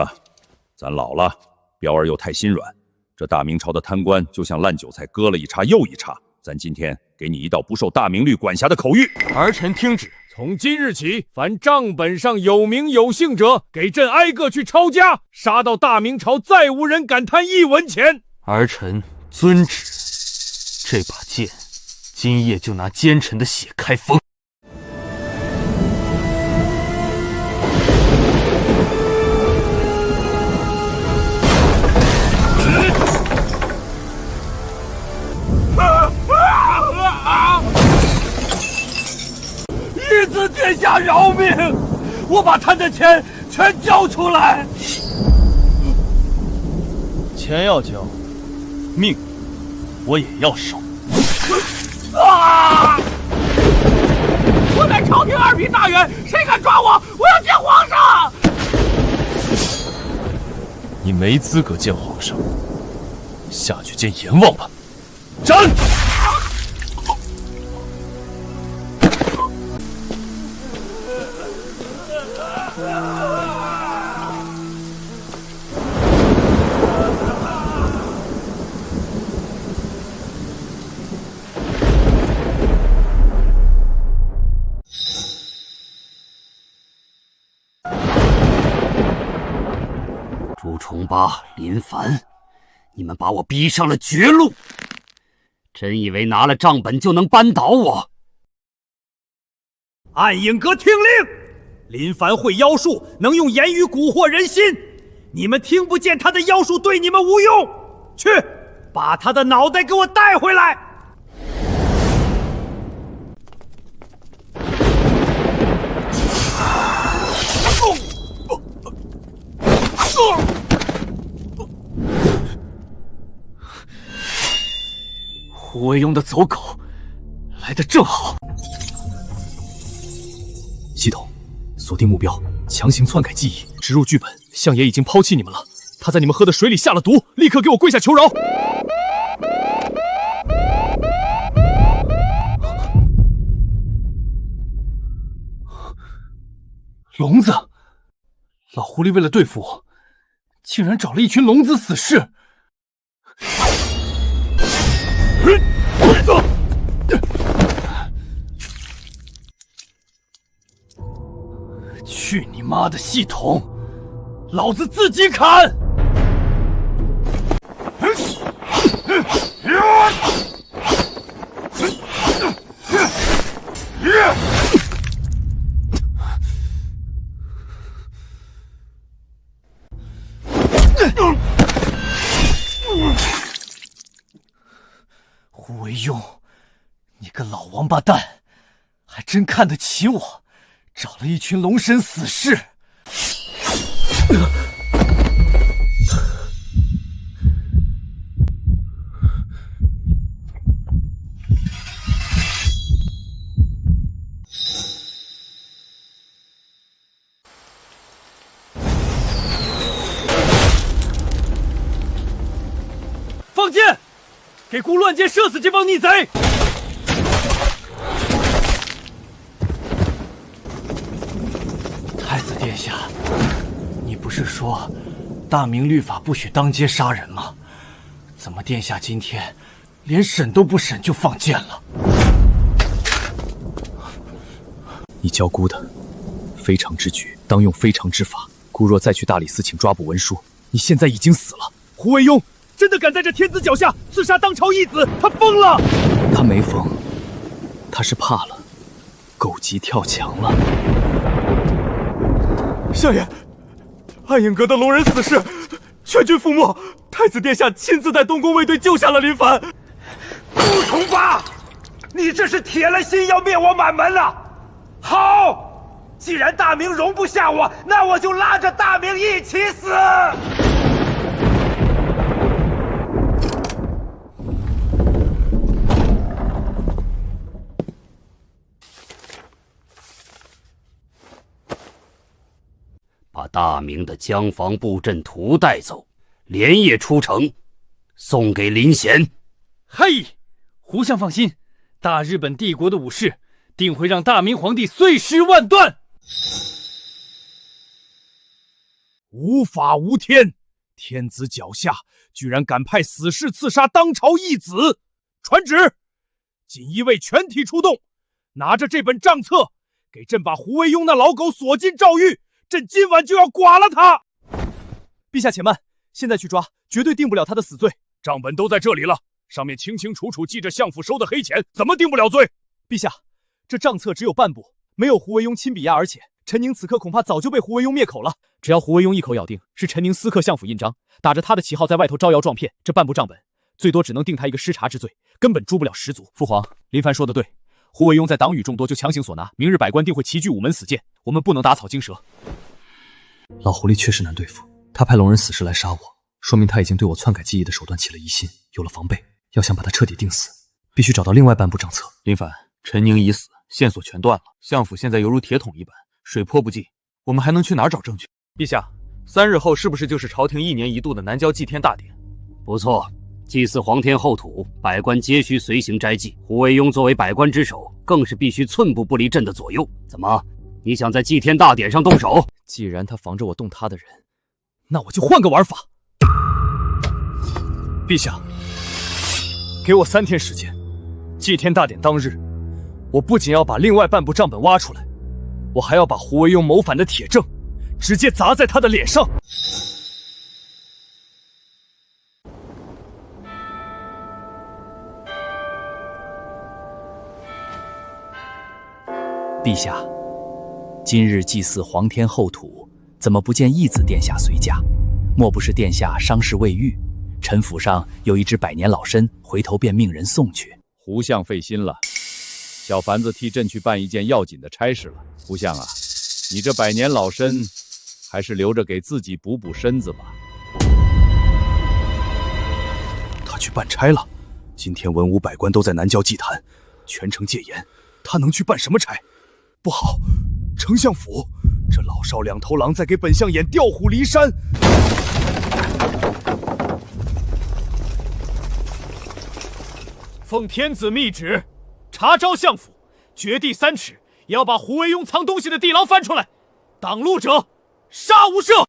咱老了，彪儿又太心软，这大明朝的贪官就像烂韭菜，割了一茬又一茬。咱今天给你一道不受大明律管辖的口谕：儿臣听旨。从今日起，凡账本上有名有姓者，给朕挨个去抄家，杀到大明朝再无人敢贪1文钱。儿臣遵旨。这把剑，今夜就拿奸臣的血开封。御赐殿下饶命！我把他的钱全交出来。钱要交，命我也要收。啊！我在朝廷2品大员，谁敢抓我？我要见皇上！你没资格见皇上，下去见阎王吧。斩！朱重八、林凡，你们把我逼上了绝路，真以为拿了账本就能扳倒我？暗影阁听令，林凡会妖术，能用言语蛊惑人心。你们听不见他的妖术对你们无用，去把他的脑袋给我带回来。胡惟庸的走狗来得正好。系统，锁定目标，强行篡改记忆，植入剧本。相爷已经抛弃你们了，他在你们喝的水里下了毒，立刻给我跪下求饶！聋子，老狐狸为了对付我，竟然找了一群聋子死士。去你妈的系统！老子自己砍！胡惟庸，你个老王八蛋，还真看得起我，找了一群龙神死士。放箭！给孤乱剑射死这帮逆贼！太子殿下，你不是说大明律法不许当街杀人吗？怎么殿下今天连审都不审就放箭了？你教孤的非常之举，当用非常之法。孤若再去大理寺请抓捕文书，你现在已经死了。胡惟庸真的敢在这天子脚下刺杀当朝义子，他疯了！他没疯，他是怕了，狗急跳墙了。相爷，暗影阁的龙人死士，全军覆没。太子殿下亲自带东宫卫队救下了林凡。朱重八，你这是铁了心要灭我满门了！好，既然大明容不下我，那我就拉着大明一起死！把大明的江防布阵图带走，连夜出城，送给林贤。嘿，胡相放心，大日本帝国的武士定会让大明皇帝碎尸万段。无法无天，天子脚下居然敢派死士刺杀当朝义子！传旨，锦衣卫全体出动，拿着这本账册，给朕把胡惟庸那老狗锁进诏狱。朕今晚就要剐了他！陛下且慢，现在去抓，绝对定不了他的死罪。账本都在这里了，上面清清楚楚记着相府收的黑钱，怎么定不了罪？陛下，这账册只有半部，没有胡惟庸亲笔押，而且陈宁此刻恐怕早就被胡惟庸灭口了。只要胡惟庸一口咬定是陈宁私刻相府印章，打着他的旗号在外头招摇撞骗，这半部账本最多只能定他一个失察之罪，根本诛不了十族。父皇，林凡说的对，胡惟庸在党羽众多就强行所拿，明日百官定会齐聚午门死谏，我们不能打草惊蛇。老狐狸确实难对付，他派龙人死士来杀我，说明他已经对我篡改记忆的手段起了疑心，有了防备。要想把他彻底定死，必须找到另外半部账册。林凡，陈宁已死，线索全断了，相府现在犹如铁桶一般，水泼不进，我们还能去哪儿找证据？陛下，3日后是不是就是朝廷1年1度的南郊祭天大典？不错，祭祀皇天后土，百官皆需随行斋祭。胡惟庸作为百官之首，更是必须寸步不离朕的左右。怎么，你想在祭天大典上动手？既然他防着我动他的人，那我就换个玩法。陛下，给我3天时间。祭天大典当日，我不仅要把另外半部账本挖出来，我还要把胡惟庸谋反的铁证直接砸在他的脸上。陛下，今日祭祀皇天后土，怎么不见义子殿下随驾？莫不是殿下伤势未愈？臣府上有一只百年老参，回头便命人送去。胡相费心了，小凡子替朕去办一件要紧的差事了。胡相啊，你这百年老参，还是留着给自己补补身子吧。他去办差了。今天文武百官都在南郊祭坛，全城戒严，他能去办什么差？不好，丞相府，这老少两头狼在给本相爷调虎离山。奉天子密旨，查招相府，掘地3尺，也要把胡惟庸藏东西的地牢翻出来。挡路者，杀无赦。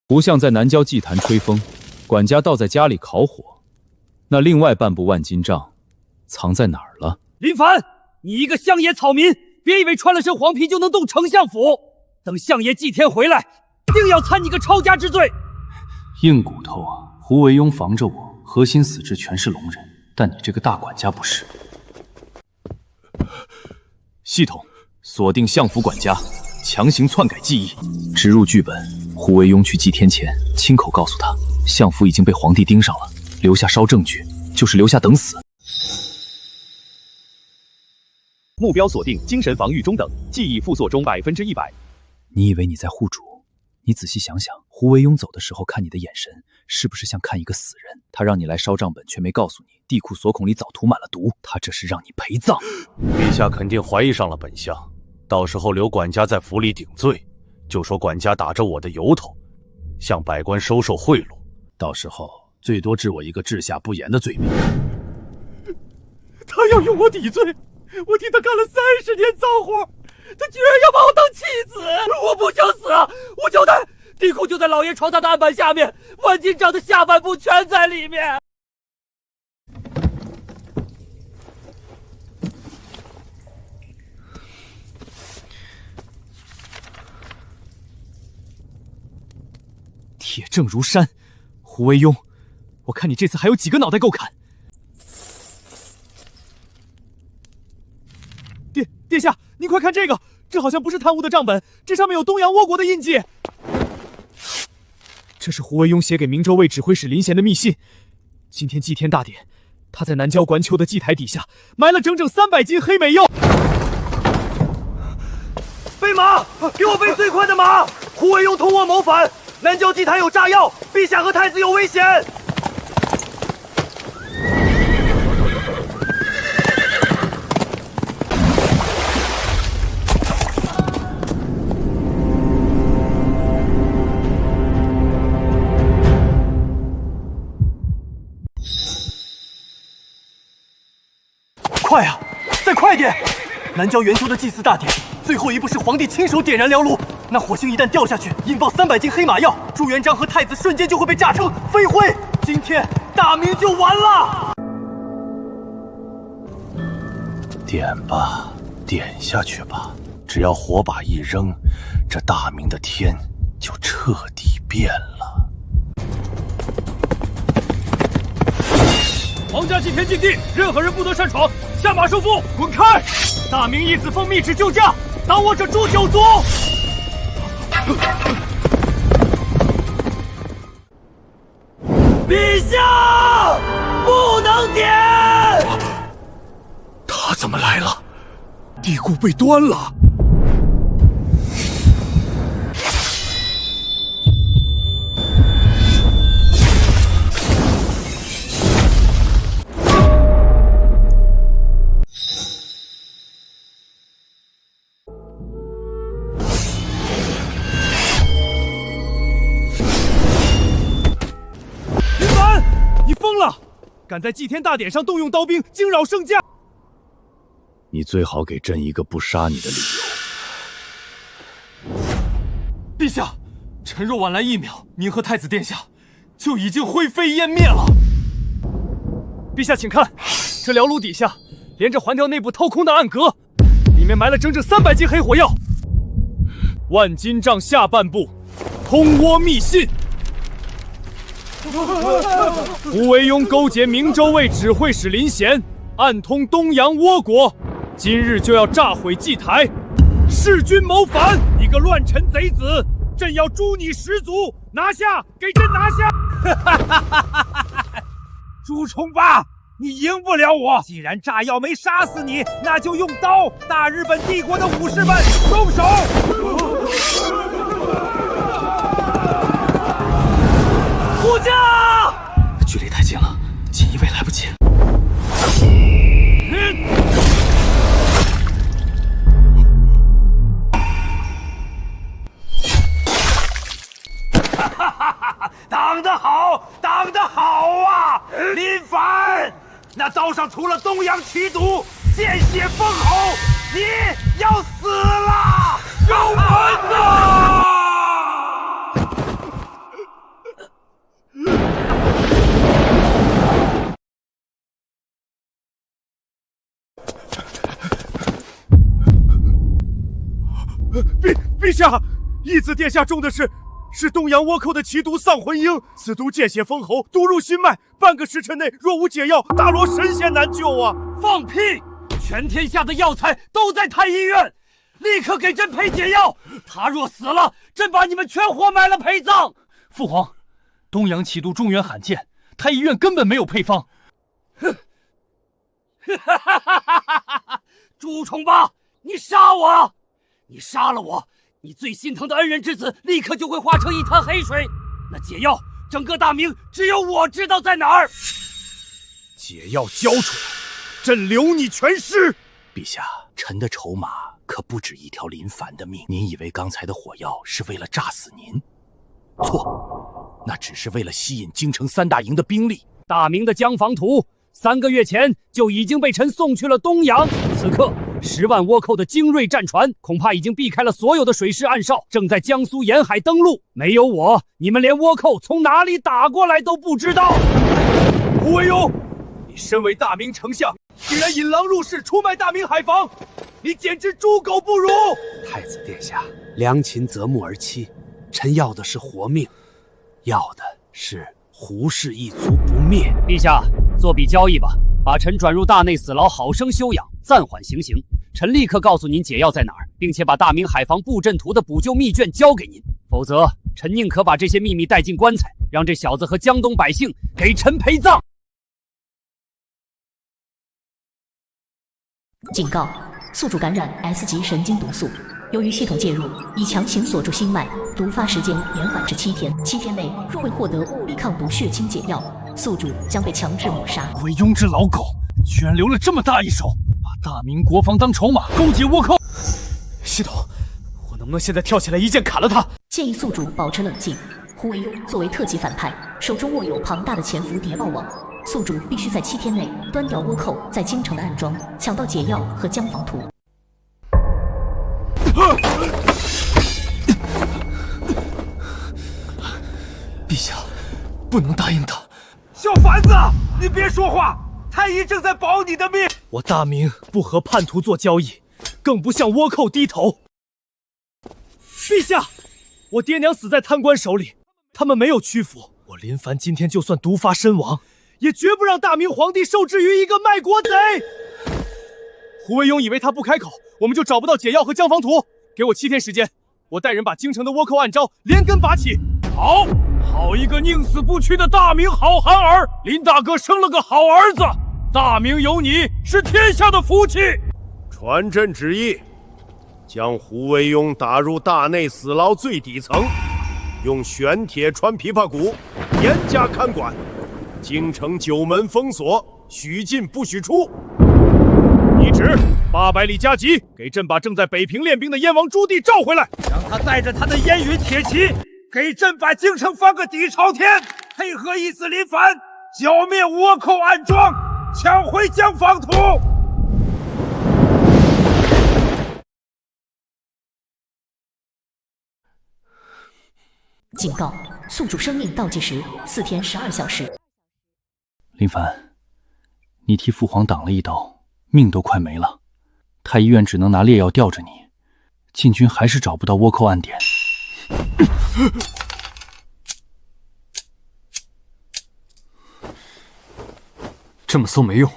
胡相在南郊祭坛吹风，管家倒在家里烤火。那另外半部万金账藏在哪儿了？林凡，你一个乡野草民，别以为穿了身黄皮就能动丞相府。等相爷祭天回来，定要参你个抄家之罪。硬骨头啊！胡惟庸防着我，核心死志全是龙人，但你这个大管家不是。系统锁定相府管家，强行篡改记忆，植入剧本。胡惟庸去祭天前，亲口告诉他，相府已经被皇帝盯上了。留下烧证据，就是留下等死。目标锁定精神防御中等，记忆复塑中100%。你以为你在护主？你仔细想想，胡惟庸走的时候看你的眼神，是不是像看一个死人？他让你来烧账本，却没告诉你地库锁孔里早涂满了毒，他这是让你陪葬。陛下肯定怀疑上了本相，到时候留管家在府里顶罪，就说管家打着我的由头，向百官收受贿赂，到时候最多治我一个治下不严的罪名。他要用我抵罪，我替他干了30年脏活，他居然要把我当弃子！我不想死，我交代，地库就在老爷床榻的案板下面，万金帐的下半部全在里面。铁证如山，胡惟庸，我看你这次还有几个脑袋够砍。殿下，您快看这个，这好像不是贪污的账本，这上面有东洋倭国的印记。这是胡惟庸写给明州卫指挥使林贤的密信。今天祭天大典，他在南郊管丘的祭台底下埋了整整300斤黑美柚。备马，给我备最快的马！胡惟庸同我谋反，南郊祭台有炸药，陛下和太子有危险。快啊，再快点！南郊元丘的祭祀大典，最后一步是皇帝亲手点燃燎炉。那火星一旦掉下去，引爆300斤黑马药，朱元璋和太子瞬间就会被炸成飞灰。今天大明就完了。点吧，点下去吧，只要火把一扔，这大明的天就彻底变了。皇家祭天禁地，任何人不得擅闯。下马收腹，滚开！大明义子奉密旨救驾，挡我者诛九族！陛下，不能点！他怎么来了？地库被端了。敢在祭天大典上动用刀兵，惊扰圣驾！你最好给朕一个不杀你的理由。陛下，臣若晚来1秒，您和太子殿下就已经灰飞烟灭了。陛下，请看，这燎炉底下连着环条内部掏空的暗格，里面埋了整整300斤黑火药。万金帐下半部，通倭密信。胡惟庸勾结明州卫指挥使林贤，暗通东洋倭国，今日就要炸毁祭台，弑君谋反！你个乱臣贼子，朕要诛你10族！拿下，给朕拿下！朱重八，你赢不了我。既然炸药没杀死你，那就用刀！大日本帝国的武士们，动手！护驾！距离太近了，锦衣卫来不及。挡得好，挡得好啊！林凡，那刀上涂了东洋奇毒，见血封喉，你要死了！小蛮子！陛下，义子殿下中的是东洋倭寇的奇毒丧魂鹰，此毒见血封喉，毒入心脉，半个时辰内若无解药，大罗神仙难救啊！放屁！全天下的药材都在太医院，立刻给朕配解药。他若死了，朕把你们全活埋了陪葬。父皇，东洋奇毒中原罕见，太医院根本没有配方。哼！朱重八，你杀我！你杀了我，你最心疼的恩人之子立刻就会化成一滩黑水。那解药，整个大明只有我知道在哪儿。解药交出来，朕留你全尸。陛下，臣的筹码可不止一条林凡的命。您以为刚才的火药是为了炸死您？错，那只是为了吸引京城3大营的兵力。大明的江防图3个月前就已经被臣送去了东洋，此刻10万倭寇的精锐战船恐怕已经避开了所有的水师暗哨，正在江苏沿海登陆。没有我，你们连倭寇从哪里打过来都不知道。胡惟庸，你身为大明丞相，竟然引狼入室，出卖大明海防，你简直猪狗不如！太子殿下，良禽择木而栖，臣要的是活命，要的是胡氏一族不灭。陛下，做笔交易吧，把臣转入大内死牢，好生休养，暂缓行刑。臣立刻告诉您解药在哪儿，并且把大明海防布阵图的补救密卷交给您。否则，臣宁可把这些秘密带进棺材，让这小子和江东百姓给臣陪葬。警告：宿主感染 S 级神经毒素，由于系统介入，已强行锁住心脉，毒发时间延缓至7天。7天内若未获得物理抗毒血清解药，宿主将被强制抹杀。韦庸这老狗，居然留了这么大一手，把大明国防当筹码，勾结倭寇。系统，我能不能现在跳起来一剑砍了他？建议宿主保持冷静。胡惟庸作为特级反派，手中握有庞大的潜伏谍报网。宿主必须在7天内端掉倭寇在京城的暗桩，抢到解药和江防图。陛下，不能答应他。小凡子，你别说话，太医正在保你的命。我大明不和叛徒做交易，更不向倭寇低头。陛下，我爹娘死在贪官手里，他们没有屈服。我林凡今天就算毒发身亡，也绝不让大明皇帝受制于一个卖国贼。胡惟庸以为他不开口，我们就找不到解药和江防图。给我7天时间，我带人把京城的倭寇暗招连根拔起。好，好一个宁死不屈的大明好汉儿！林大哥生了个好儿子，大明有你是天下的福气。传朕旨意，将胡惟庸打入大内死牢最底层，用玄铁穿琵琶骨，严加看管。京城9门封锁，许进不许出。懿旨：800里加急，给朕把正在北平练兵的燕王朱棣召回来，让他带着他的烟云铁骑，给朕把京城翻个底朝天，配合义子林凡，剿灭倭寇暗桩，抢回江防图。警告：宿主生命倒计时4天12小时。林凡，你替父皇挡了一刀，命都快没了。太医院只能拿烈药吊着你，禁军还是找不到倭寇暗点。这么搜没用，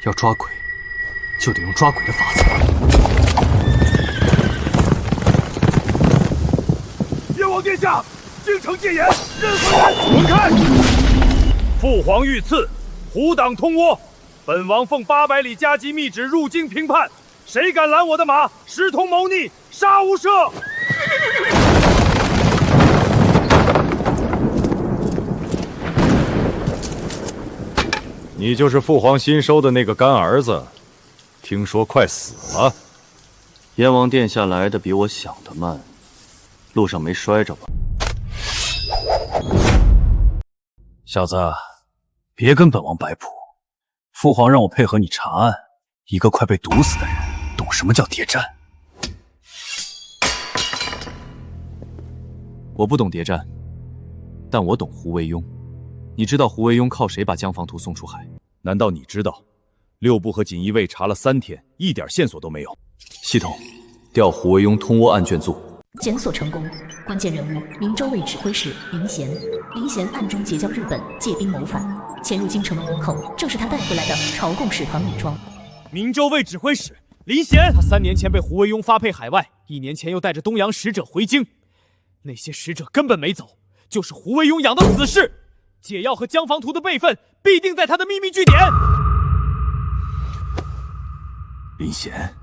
要抓鬼，就得用抓鬼的法子。燕王殿下，京城戒严，任何人滚开！父皇御赐，虎党通倭，本王奉800里加急密旨入京平叛，谁敢拦我的马，视同谋逆，杀无赦！你就是父皇新收的那个干儿子，听说快死了。燕王殿下来的比我想的慢，路上没摔着吧？小子，别跟本王摆谱。父皇让我配合你查案，一个快被毒死的人，懂什么叫谍战？我不懂谍战，但我懂胡惟庸。你知道胡惟庸靠谁把江防图送出海？难道你知道？6部和锦衣卫查了3天，一点线索都没有。系统，调胡惟庸通倭案卷组。检索成功，关键人物明州卫指挥使林贤。林贤暗中结交日本，借兵谋反，潜入京城的倭寇正是他带回来的朝贡使团伪装。明州卫指挥使林贤，他3年前被胡惟庸发配海外，1年前又带着东洋使者回京，那些使者根本没走，就是胡惟庸养的死士。解药和江防图的备份必定在他的秘密据点。林贤，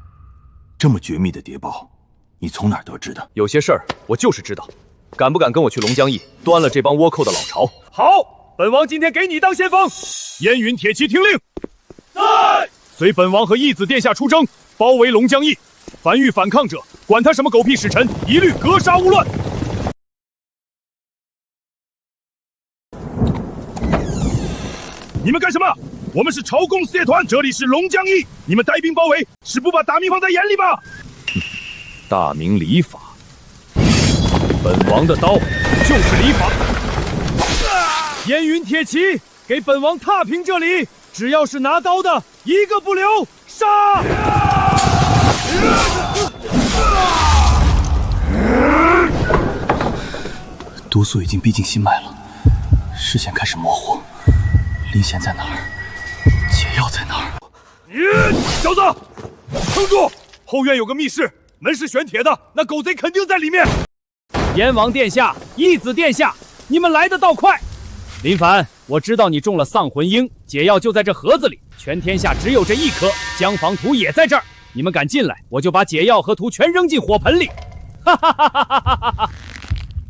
这么绝密的谍报，你从哪儿得知的？有些事儿我就是知道。敢不敢跟我去龙江驿，端了这帮倭寇的老巢？好，本王今天给你当先锋。燕云铁骑听令，在。随本王和义子殿下出征，包围龙江驿。凡遇反抗者，管他什么狗屁使臣，一律格杀勿乱。你们干什么？我们是朝贡使节团，这里是龙江驿，你们带兵包围，是不把大明放在眼里吧？大明礼法，本王的刀就是礼法。燕云铁骑，给本王踏平这里！只要是拿刀的，一个不留，杀！毒素已经逼近心脉了，视线开始模糊。林贤在哪儿？解药在哪儿？小子，撑住！后院有个密室，门是玄铁的，那狗贼肯定在里面。燕王殿下，义子殿下，你们来得倒快！林凡，我知道你中了丧魂缨，解药就在这盒子里，全天下只有这一颗，江防图也在这儿。你们敢进来，我就把解药和图全扔进火盆里！哈哈哈哈哈哈！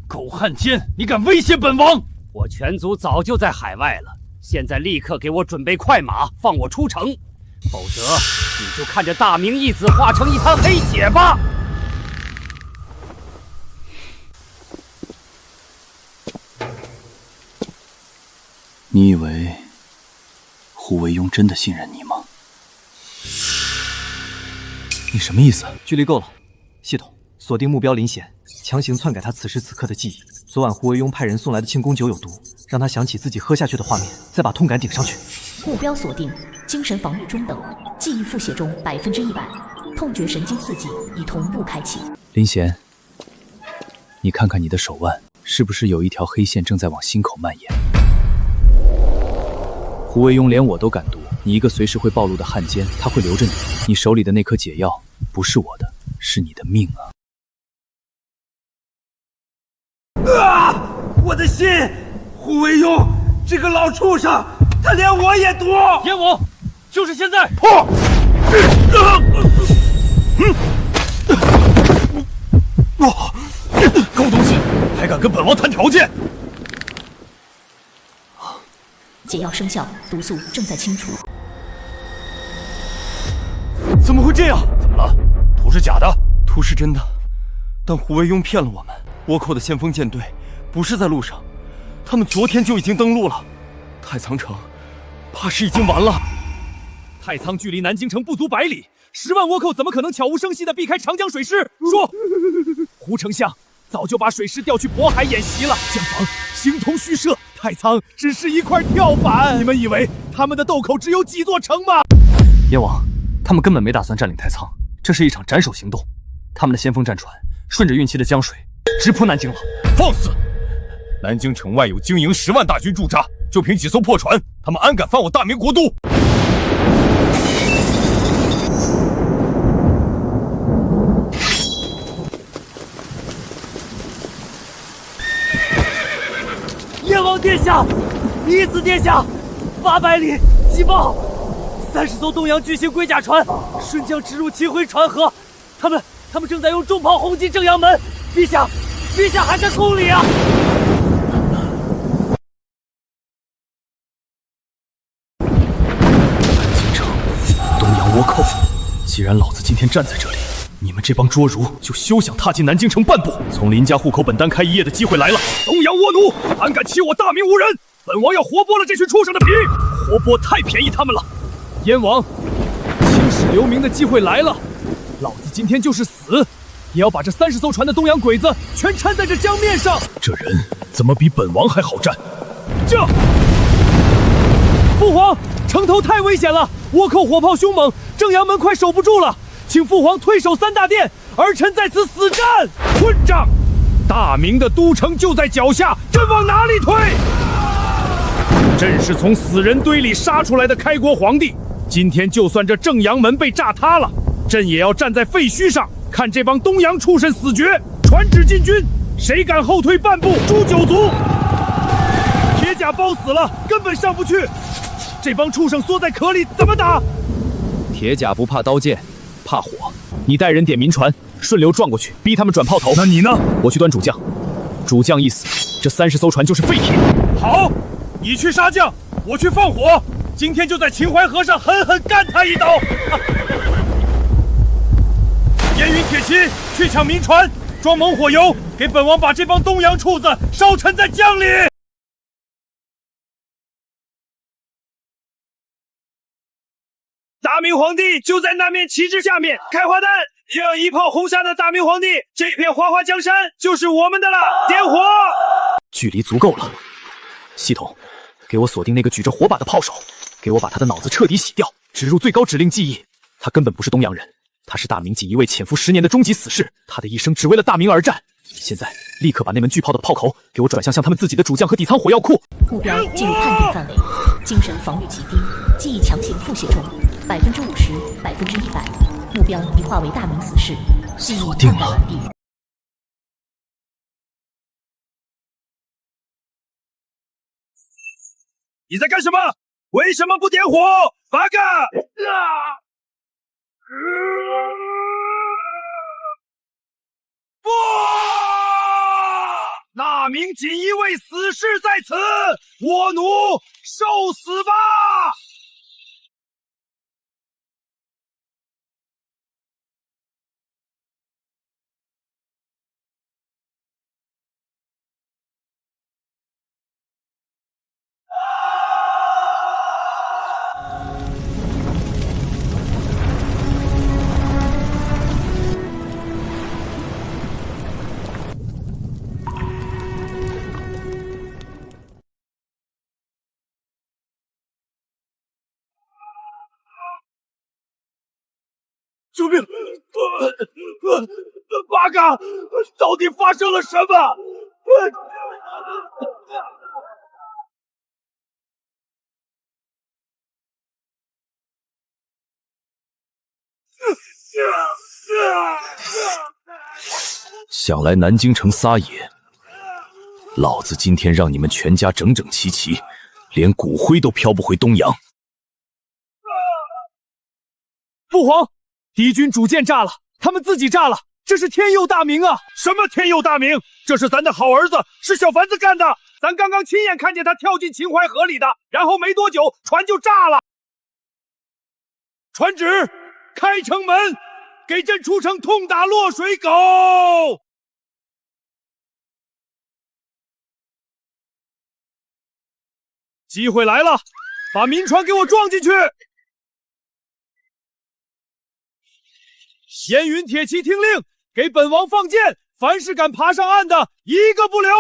狗汉奸，你敢威胁本王？我全族早就在海外了，现在立刻给我准备快马，放我出城，否则你就看着大明义子化成一滩黑血吧！你以为胡惟庸真的信任你吗？你什么意思？距离够了，系统锁定目标林贤，强行篡改他此时此刻的记忆。昨晚胡惟庸派人送来的庆功酒有毒，让他想起自己喝下去的画面，再把痛感顶上去。目标锁定，精神防御中等，记忆复写中100%，痛觉神经刺激已同步开启。林贤，你看看你的手腕，是不是有一条黑线正在往心口蔓延？胡惟庸连我都敢毒，你一个随时会暴露的汉奸，他会留着你。你手里的那颗解药不是我的，是你的命啊！我的心！胡惟庸这个老畜生，他连我也毒！燕王，就是现在！破！狗东西，还敢跟本王谈条件！解药生效，毒素正在清除。怎么会这样？怎么了？图是假的？图是真的，但胡惟庸骗了我们。倭寇的先锋舰队不是在路上，他们昨天就已经登陆了。太仓城怕是已经完了。太仓距离南京城不足100里，10万倭寇怎么可能悄无声息地避开长江水师？说，胡丞相早就把水师调去渤海演习了，江防形同虚设。太仓只是一块跳板，你们以为他们的斗口只有几座城吗？燕王，他们根本没打算占领太仓，这是一场斩首行动。他们的先锋战船顺着运气的江水直扑南京了。放肆！南京城外有经营10万大军驻扎，就凭几艘破船，他们安敢犯我大明国都？燕王殿下，义子殿下，800里急报，30艘东洋巨型龟甲船顺江直入秦晖船河，他们正在用重炮轰击正阳门。陛下还在宫里啊！京城，东洋倭寇，既然老子今天站在这里，你们这帮捉儒就休想踏进南京城半步。从林家户口本单开一夜的机会来了，东洋倭奴胆敢欺我大明无人，本王要活剥了这群畜生的皮！活剥太便宜他们了。燕王，青史留名的机会来了，老子今天就是死，也要把这30艘船的东洋鬼子全掺在这江面上。这人怎么比本王还好战？这，父皇，城头太危险了，倭寇火炮凶猛，正阳门快守不住了，请父皇退守3大殿，儿臣在此死战。混账！大明的都城就在脚下，朕往哪里退？朕是从死人堆里杀出来的开国皇帝，今天就算这正阳门被炸塌了，朕也要站在废墟上，看这帮东洋畜生死绝。传旨进军，谁敢后退半步，诛9族！铁甲包死了，根本上不去。这帮畜生缩在壳里，怎么打？铁甲不怕刀剑，怕火。你带人点民船，顺流撞过去，逼他们转炮头。那你呢？我去端主将，主将一死，这30艘船就是废铁。好，你去杀将，我去放火，今天就在秦淮河上狠狠干他一刀。烟云铁骑去抢民船，装猛火油，给本王把这帮东洋畜子烧沉在江里。大明皇帝就在那面旗帜下面，开花弹，让一炮轰杀的大明皇帝，这片花花江山就是我们的了。点火！距离足够了，系统，给我锁定那个举着火把的炮手，给我把他的脑子彻底洗掉，植入最高指令记忆。他根本不是东洋人，他是大明锦衣卫潜伏10年的终极死士，他的一生只为了大明而战。现在立刻把那门巨炮的炮口给我转向他们自己的主将和底仓火药库。目标进入判定范围，精神防御极低，记忆强行复写中，50%、100%。目标已化为大明死士，记忆篡改完毕。你在干什么？为什么不点火？八嘎！不！大明锦衣卫死士在此，倭奴受死吧！救命！八嘎，到底发生了什么？想来南京城撒野，老子今天让你们全家整整齐齐，连骨灰都飘不回东洋。父皇，敌军主舰炸了，他们自己炸了，这是天佑大明啊！什么天佑大明？这是咱的好儿子，是小凡子干的。咱刚刚亲眼看见他跳进秦淮河里的，然后没多久船就炸了。传旨，开城门，给朕出城痛打落水狗！机会来了，把民船给我撞进去！烟云铁骑听令，给本王放箭，凡是敢爬上岸的，一个不留！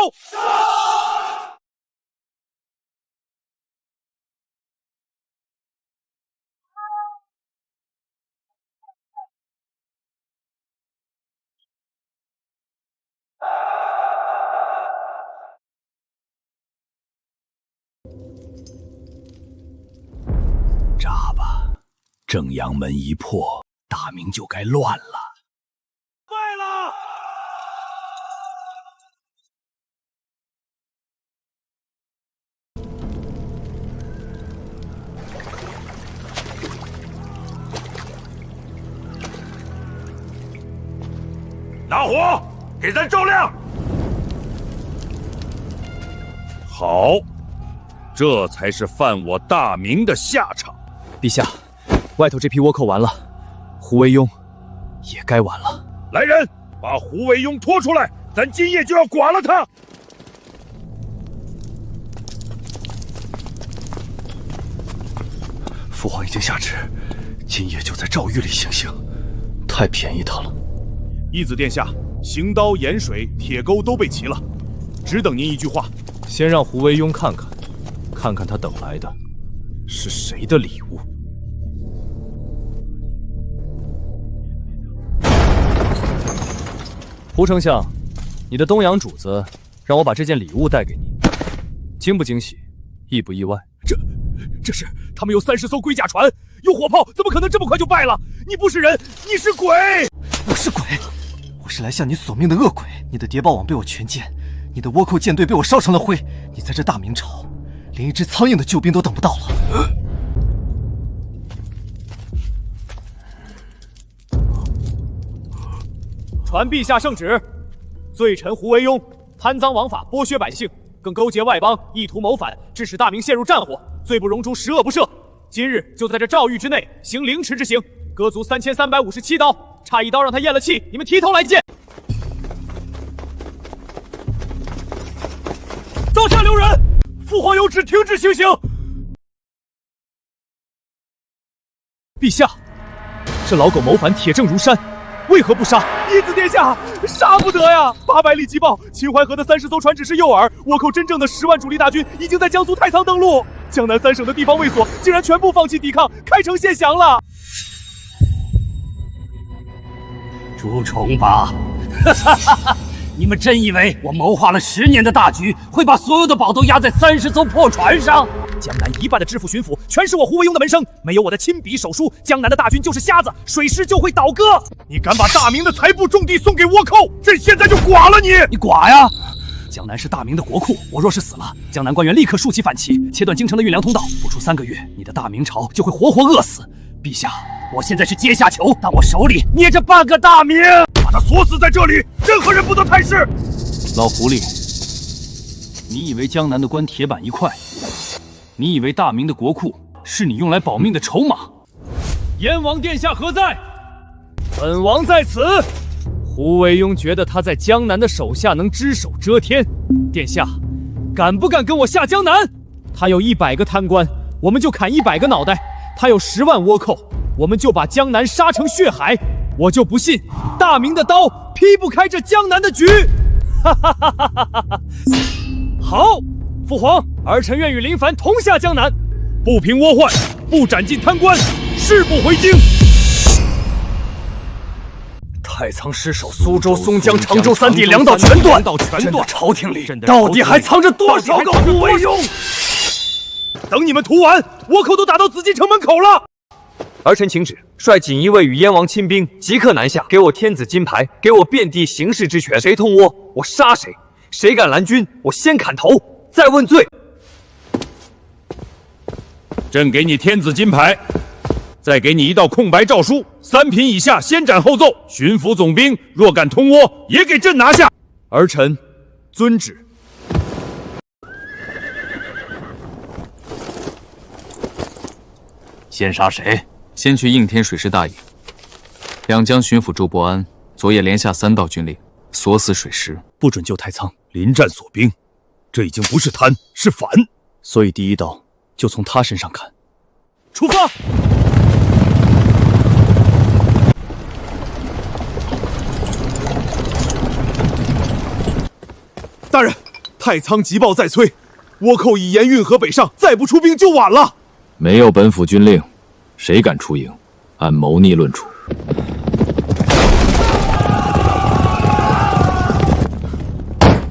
炸吧！正阳门一破，大明就该乱了。坏了！拿火，给咱照亮！好，这才是犯我大明的下场。陛下，外头这批倭寇完了，胡惟庸也该完了。来人，把胡惟庸拖出来，咱今夜就要剐了他！父皇已经下旨，今夜就在诏狱里行刑，太便宜他了。义子殿下，行刀、盐水、铁钩都备齐了，只等您一句话。先让胡惟庸看看，看看他等来的是谁的礼物。胡丞相，你的东洋主子让我把这件礼物带给你，惊不惊喜，意不意外？这是他们有30艘龟甲船，有火炮，怎么可能这么快就败了？你不是人，你是鬼！我是鬼，我是来向你索命的恶鬼。你的谍报网被我全歼，你的倭寇舰队被我烧成了灰。你在这大明朝，连一只苍蝇的救兵都等不到了。传陛下圣旨：罪臣胡惟庸贪赃枉法，剥削百姓，更勾结外邦，意图谋反，致使大明陷入战火，罪不容诛，十恶不赦。今日就在这诏狱之内行凌迟之刑，割足3357刀，差一刀让他咽了气。你们提头来见。刀下留人，父皇有旨，停止行刑。陛下，这老狗谋反，铁证如山，为何不杀？义子殿下，杀不得呀！800里急报，秦淮河的30艘船只是诱饵，倭寇真正的10万主力大军已经在江苏太仓登陆，江南3省的地方卫所竟然全部放弃抵抗，开城献降了。朱重八，你们真以为我谋划了10年的大局，会把所有的宝都压在30艘破船上？江南一半的知府巡抚全是我胡惟庸的门生，没有我的亲笔手书，江南的大军就是瞎子，水师就会倒戈。你敢把大明的财布重地送给倭寇，朕现在就剐了你！你剐呀！江南是大明的国库，我若是死了，江南官员立刻竖起反旗，切断京城的运粮通道。不出3个月，你的大明朝就会活活饿死。陛下，我现在是阶下囚，但我手里捏着半个大明，把他锁死在这里，任何人不得探视。老狐狸，你以为江南的官铁板一块？你以为大明的国库是你用来保命的筹码？燕王殿下何在？本王在此。胡惟庸觉得他在江南的手下能只手遮天，殿下敢不敢跟我下江南？他有100个贪官，我们就砍100个脑袋；他有10万倭寇，我们就把江南杀成血海。我就不信大明的刀劈不开这江南的局。哈哈哈哈哈哈！好，父皇，儿臣愿与林凡同下江南，不平倭患，不斩尽贪官，誓不回京。太仓失守，苏州、松江、常州3地粮道全断，朕的朝廷里到底还藏着多少个胡惟庸？等你们屠完，倭寇都打到紫禁城门口了。儿臣请旨，率锦衣卫与燕王亲兵即刻南下，给我天子金牌，给我遍地行事之权。谁通倭，我杀谁；谁敢拦军，我先砍头，再问罪。朕给你天子金牌，再给你一道空白诏书，3品以下先斩后奏。巡抚总兵若敢通倭，也给朕拿下。儿臣遵旨。先杀谁？先去应天水师大营。两江巡抚周伯安昨夜连下3道军令，锁死水师，不准救太仓。临战锁兵，这已经不是贪，是反。所以第一刀就从他身上砍。出发！大人，太仓急报在催，倭寇已沿运河北上，再不出兵就晚了。没有本府军令，谁敢出营？按谋逆论处。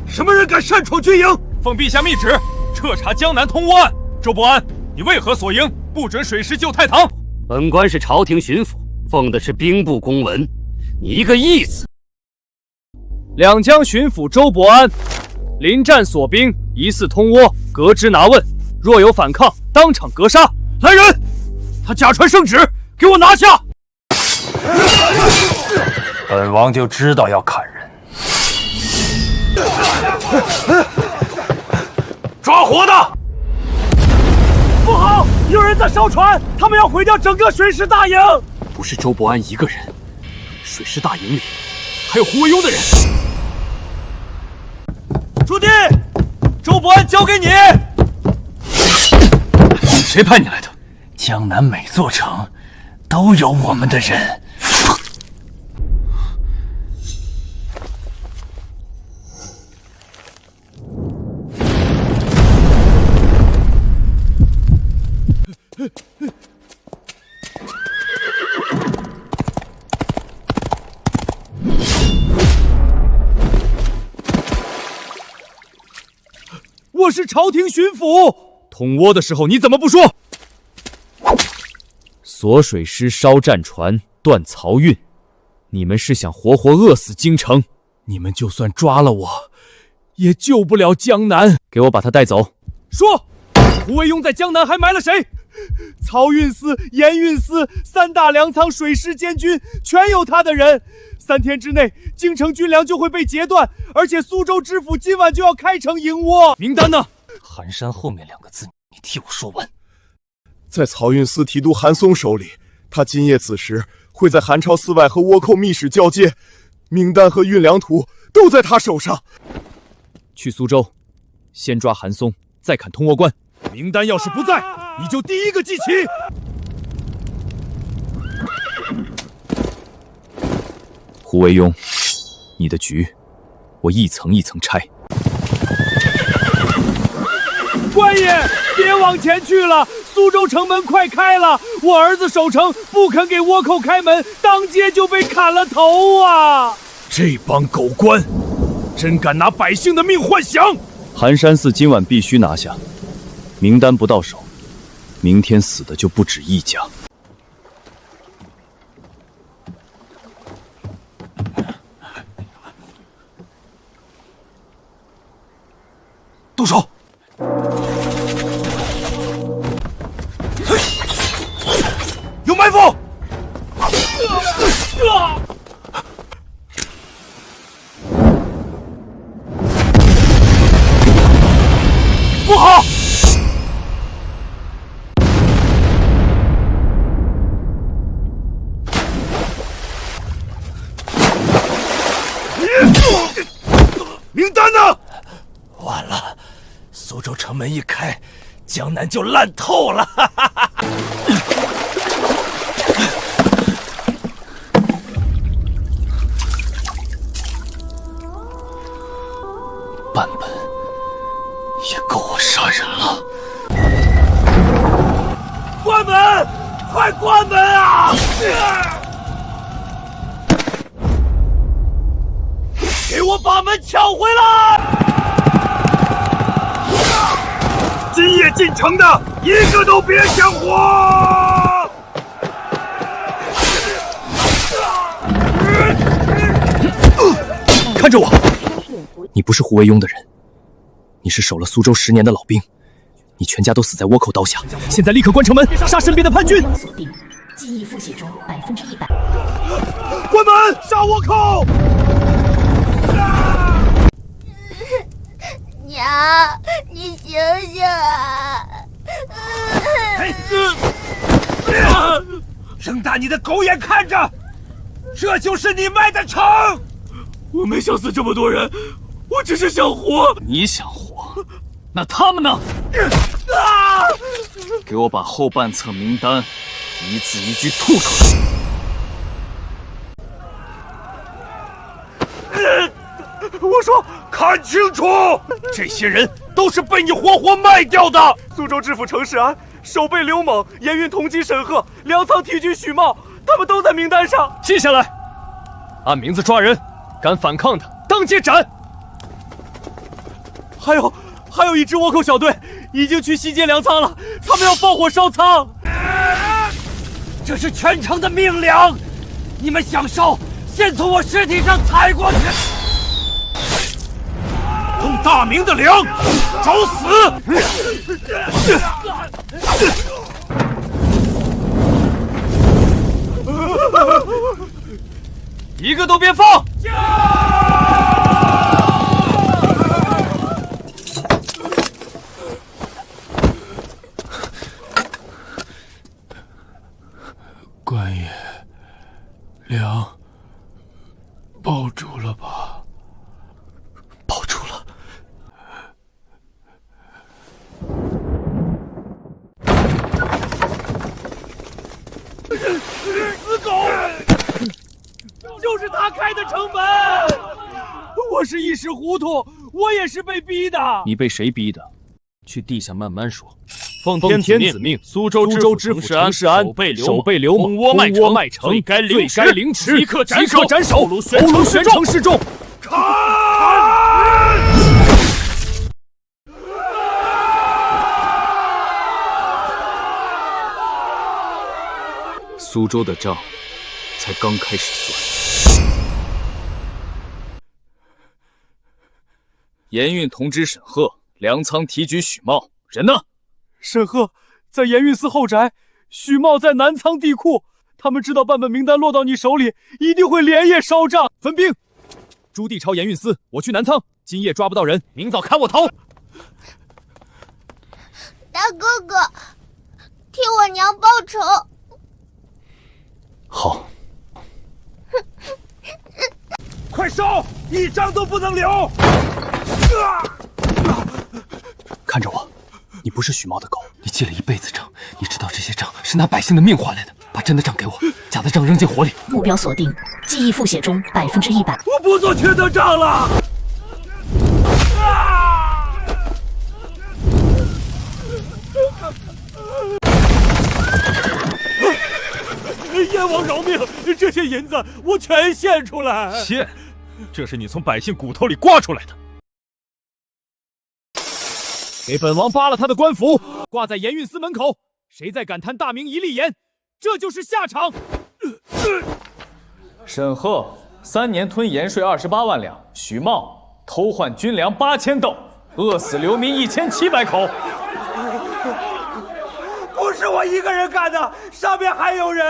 什么人敢擅闯军营？奉陛下密旨，彻查江南通倭案。周伯安，你为何锁营？不准水师救太堂。本官是朝廷巡抚，奉的是兵部公文，你一个义字。两江巡抚周伯安临战锁兵，疑似通倭，革职拿问。若有反抗，当场格杀。来人，他假传圣旨，给我拿下！本王就知道要砍人。抓活的！不好，有人在烧船，他们要毁掉整个水师大营。不是周伯安一个人，水师大营里还有胡惟庸的人。朱棣，周伯安交给你。谁派你来的？江南每座城都有我们的人。我是朝廷巡抚，通倭的时候你怎么不说？锁水师、烧战船、断漕运，你们是想活活饿死京城？你们就算抓了我，也救不了江南。给我把他带走。说，胡惟庸在江南还埋了谁？漕运司、盐运司三大粮仓水师监军全有他的人。3天之内，京城军粮就会被截断，而且苏州知府今晚就要开城迎倭。名单呢？寒山后面2个字，你替我说完。在漕运司提督韩松手里，他今夜此时会在韩超司外和倭寇密使交接，名单和运粮图都在他手上。去苏州，先抓韩松，再砍通倭关。名单要是不在，你就第一个记起。胡惟庸，你的局，我一层一层拆。官爷，别往前去了，苏州城门快开了，我儿子守城不肯给倭寇开门，当街就被砍了头啊！这帮狗官，真敢拿百姓的命换降！寒山寺今晚必须拿下，名单不到手，明天死的就不止一家。动手！有埋伏！不好！名单呢？完了，苏州城门一开，江南就烂透了。版本也够我杀人了。关门！快关门啊！给我把门抢回来！今夜进城的一个都别想活！看着我，你不是胡惟庸的人，你是守了苏州10年的老兵，你全家都死在倭寇刀下。现在立刻关城门，杀身边的叛军！锁定，记忆复写中100%。关门，杀倭寇！娘，你醒醒啊！睁大你的狗眼看着，这就是你卖的城！我没想死这么多人，我只是想活。你想活，那他们呢？给我把后半册名单一字一句吐出来。我说，看清楚，这些人都是被你活活卖掉的。苏州知府程世安、守备刘猛、盐运同缉沈赫、粮仓提举许茂，他们都在名单上。记下来，按名字抓人，敢反抗的当街斩。还有一支倭寇小队已经去西街粮仓了，他们要放火烧仓。这是全城的命令，你们想烧，先从我尸体上踩过去。动大明的粮，找死！一个都别放！官爷，粮保住了吧？保住了。死狗！就是他开的城门！我是一时糊涂，我也是被逼的。你被谁逼的？去地下慢慢说。奉天子命，苏州知府程世安守备刘猛，倭卖城，罪该凌迟，即刻斩首，头颅悬城示众。砍！苏州的账才刚开始算。盐运同知沈赫，粮仓提举许茂，人呢？沈赫在盐运司后宅，许茂在南仓地库。他们知道版本名单落到你手里，一定会连夜烧账。分兵，朱棣朝盐运司，我去南仓。今夜抓不到人，明早砍我头。大哥哥，替我娘报仇。好。快烧，一张都不能留！看着我，你不是许茂的狗，你记了一辈子账，你知道这些账是拿百姓的命换来的。把真的账给我，假的账扔进火里。目标锁定，记忆复写中100%。我不做缺德账了。燕王饶命！这些银子我全献出来。献？这是你从百姓骨头里刮出来的。给本王扒了他的官服，挂在盐运司门口。谁再敢贪大明一粒盐，这就是下场。沈赫3年吞盐税28万两，许茂偷换军粮8000斗，饿死流民1700口。不是我一个人干的，上面还有人。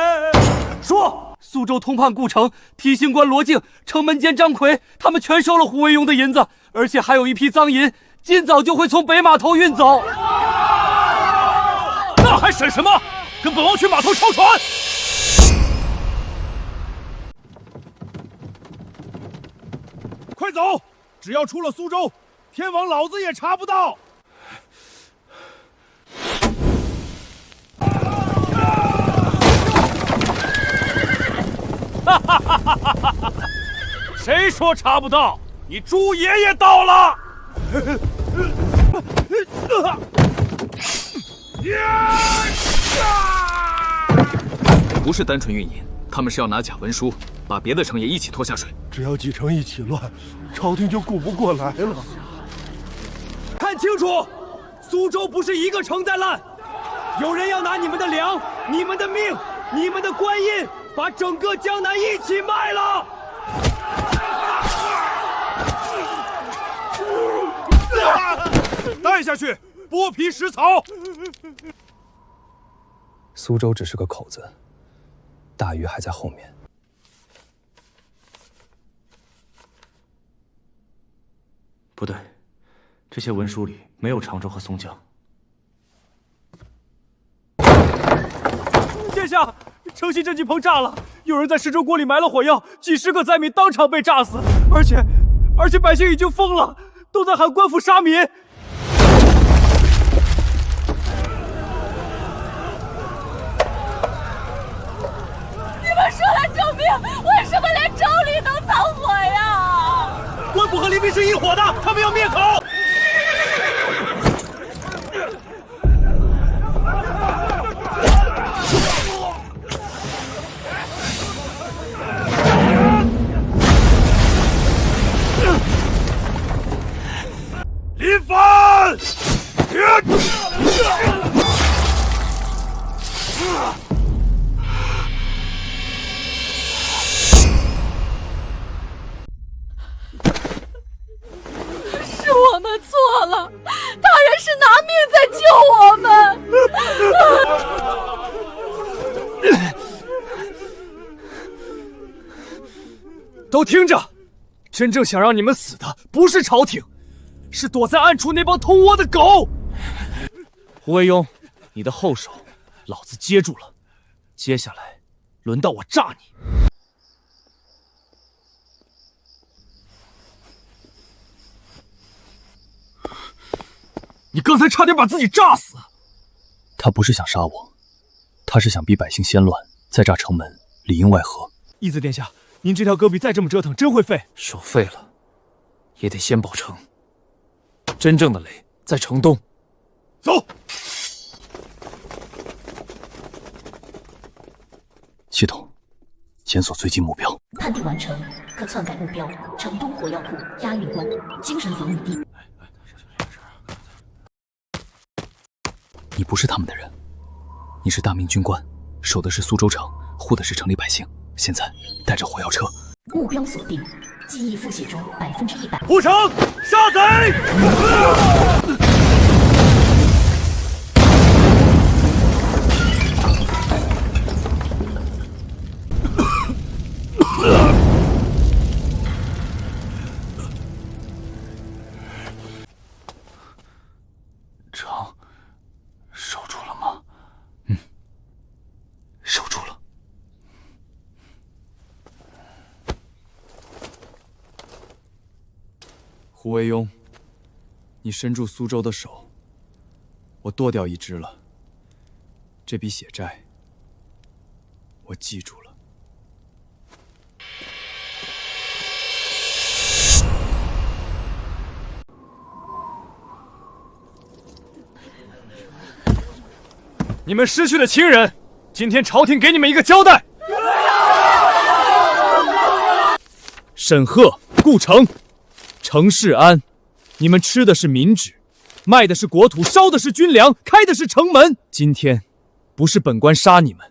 说苏州通判故城、提刑官罗敬、城门监张奎，他们全收了胡惟庸的银子，而且还有一批赃银，今早就会从北码头运走。那还审什么？跟本王去码头抄船！快走！只要出了苏州，天王老子也查不到。谁说查不到？你朱爷爷到了！不是单纯运银，他们是要拿假文书，把别的城也一起拖下水。只要几城一起乱，朝廷就顾不过来了。看清楚，苏州不是一个城在烂，有人要拿你们的粮、你们的命、你们的官印，把整个江南一起卖了。带下去，剥皮食草。苏州只是个口子，大鱼还在后面。不对，这些文书里没有常州和松江。殿下，城西镇济棚炸了，有人在石州锅里埋了火药，几十个灾民当场被炸死，而且百姓已经疯了，都在喊官府杀民。你们说了救命，为什么连州里都遭火呀？官府和黎民是一伙的，他们要灭口。林凡！是我们错了，大人是拿命在救我们。都听着，真正想让你们死的不是朝廷，是躲在暗处那帮通倭的狗。胡惟庸，你的后手，老子接住了。接下来，轮到我炸你。你刚才差点把自己炸死。他不是想杀我，他是想逼百姓先乱，再炸城门，里应外合。义子殿下，您这条戈壁再这么折腾，真会废。说废了，也得先保城。真正的雷在城东。走。系统，检索最近目标。判定完成，可篡改目标：城东火药库押运官，精神防御地。你不是他们的人，你是大明军官，守的是苏州城，护的是城里百姓。现在带着火药车。目标锁定，记忆复写中100%。护城，杀贼！胡惟庸，你伸住苏州的手，我剁掉一只了。这笔血债，我记住了。你们失去的亲人，今天朝廷给你们一个交代。沈赫、顾城、程世安，你们吃的是民脂，卖的是国土，烧的是军粮，开的是城门。今天，不是本官杀你们，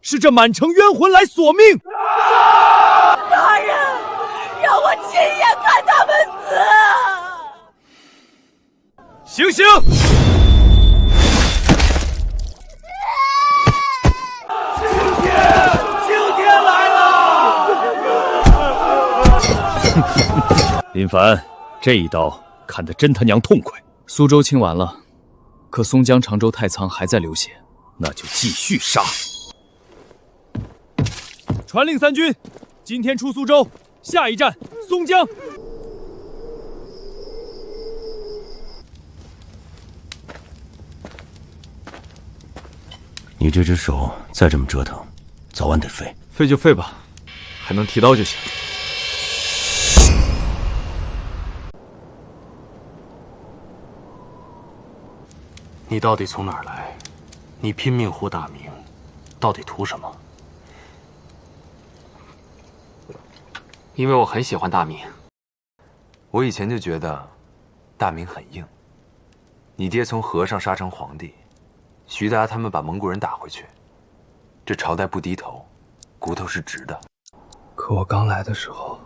是这满城冤魂来索命。大人，让我亲眼看他们死！行刑！林凡，这一刀砍得真他娘痛快。苏州清完了，可松江、常州、太仓还在流血，那就继续杀。传令三军，今天出苏州，下一站松江。你这只手再这么折腾，早晚得废。废就废吧，还能提刀就行。你到底从哪儿来？你拼命护大明，到底图什么？因为我很喜欢大明。我以前就觉得大明很硬。你爹从和尚杀成皇帝，徐达他们把蒙古人打回去，这朝代不低头，骨头是直的。可我刚来的时候，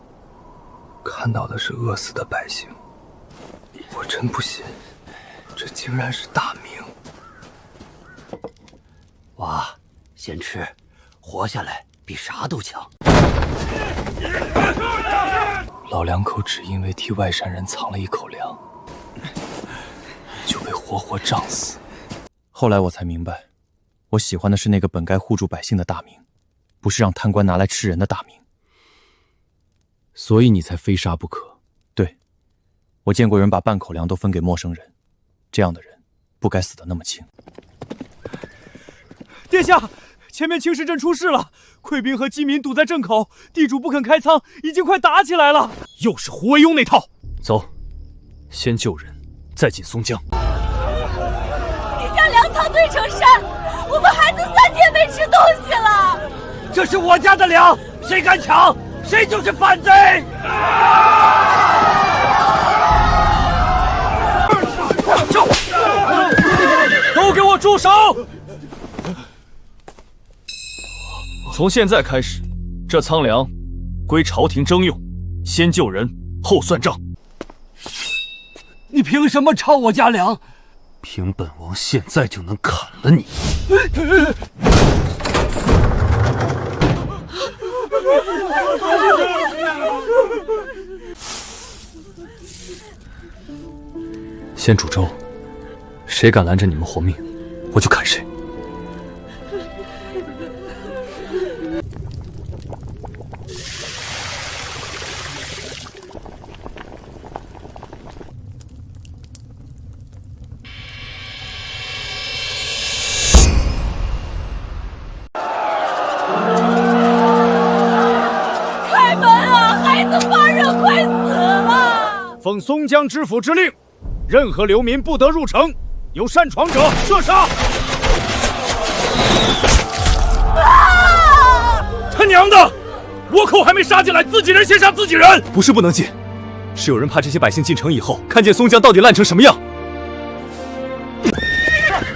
看到的是饿死的百姓，我真不信，这竟然是大明。哇，先吃，活下来比啥都强。老两口只因为替外山人藏了一口粮，就被活活杖死。后来我才明白，我喜欢的是那个本该护住百姓的大明，不是让贪官拿来吃人的大明。所以你才非杀不可。对，我见过人把半口粮都分给陌生人，这样的人不该死得那么轻。殿下，前面青石镇出事了，溃兵和饥民堵在镇口，地主不肯开仓，已经快打起来了。又是胡惟庸那套。走，先救人，再进松江。你将粮草堆成山，我们孩子3天没吃东西了。这是我家的粮，谁敢抢，谁就是反贼！都给我住手！从现在开始，这仓粮归朝廷征用，先救人，后算账。你凭什么抄我家粮？凭本王现在就能砍了你！先煮粥，谁敢拦着你们活命，我就砍谁。开门啊！孩子发热，快死了！奉松江知府之令，任何流民不得入城，有擅闯者射杀。他娘的！倭寇还没杀进来，自己人先杀自己人！不是不能进，是有人怕这些百姓进城以后，看见松江到底烂成什么样。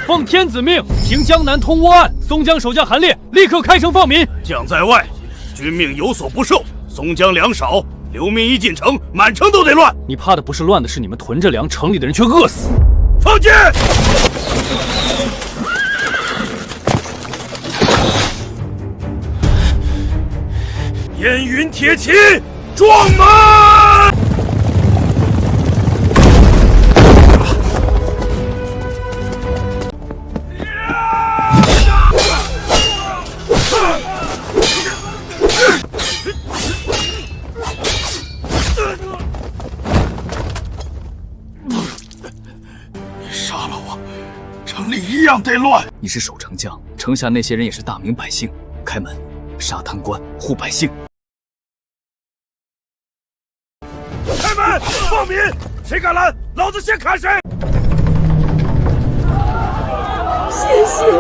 奉天子命，平江南通倭岸，松江守将韩烈立刻开城放民。将在外，君命有所不受。松江粮少，流民一进城，满城都得乱。你怕的不是乱的，是你们囤着粮，城里的人却饿死。放箭！烟云铁骑，撞门！样得乱。你是守城将，城下那些人也是大明百姓，开门，杀贪官，护百姓。开门，放民！谁敢拦，老子先砍谁！谢谢你。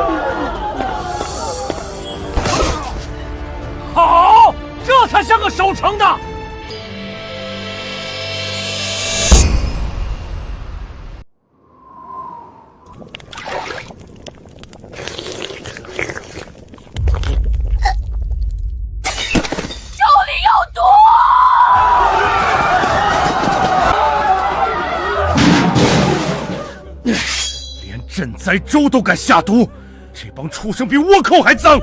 好，这才像个守城的。赈灾粥都敢下毒，这帮畜生比倭寇还脏！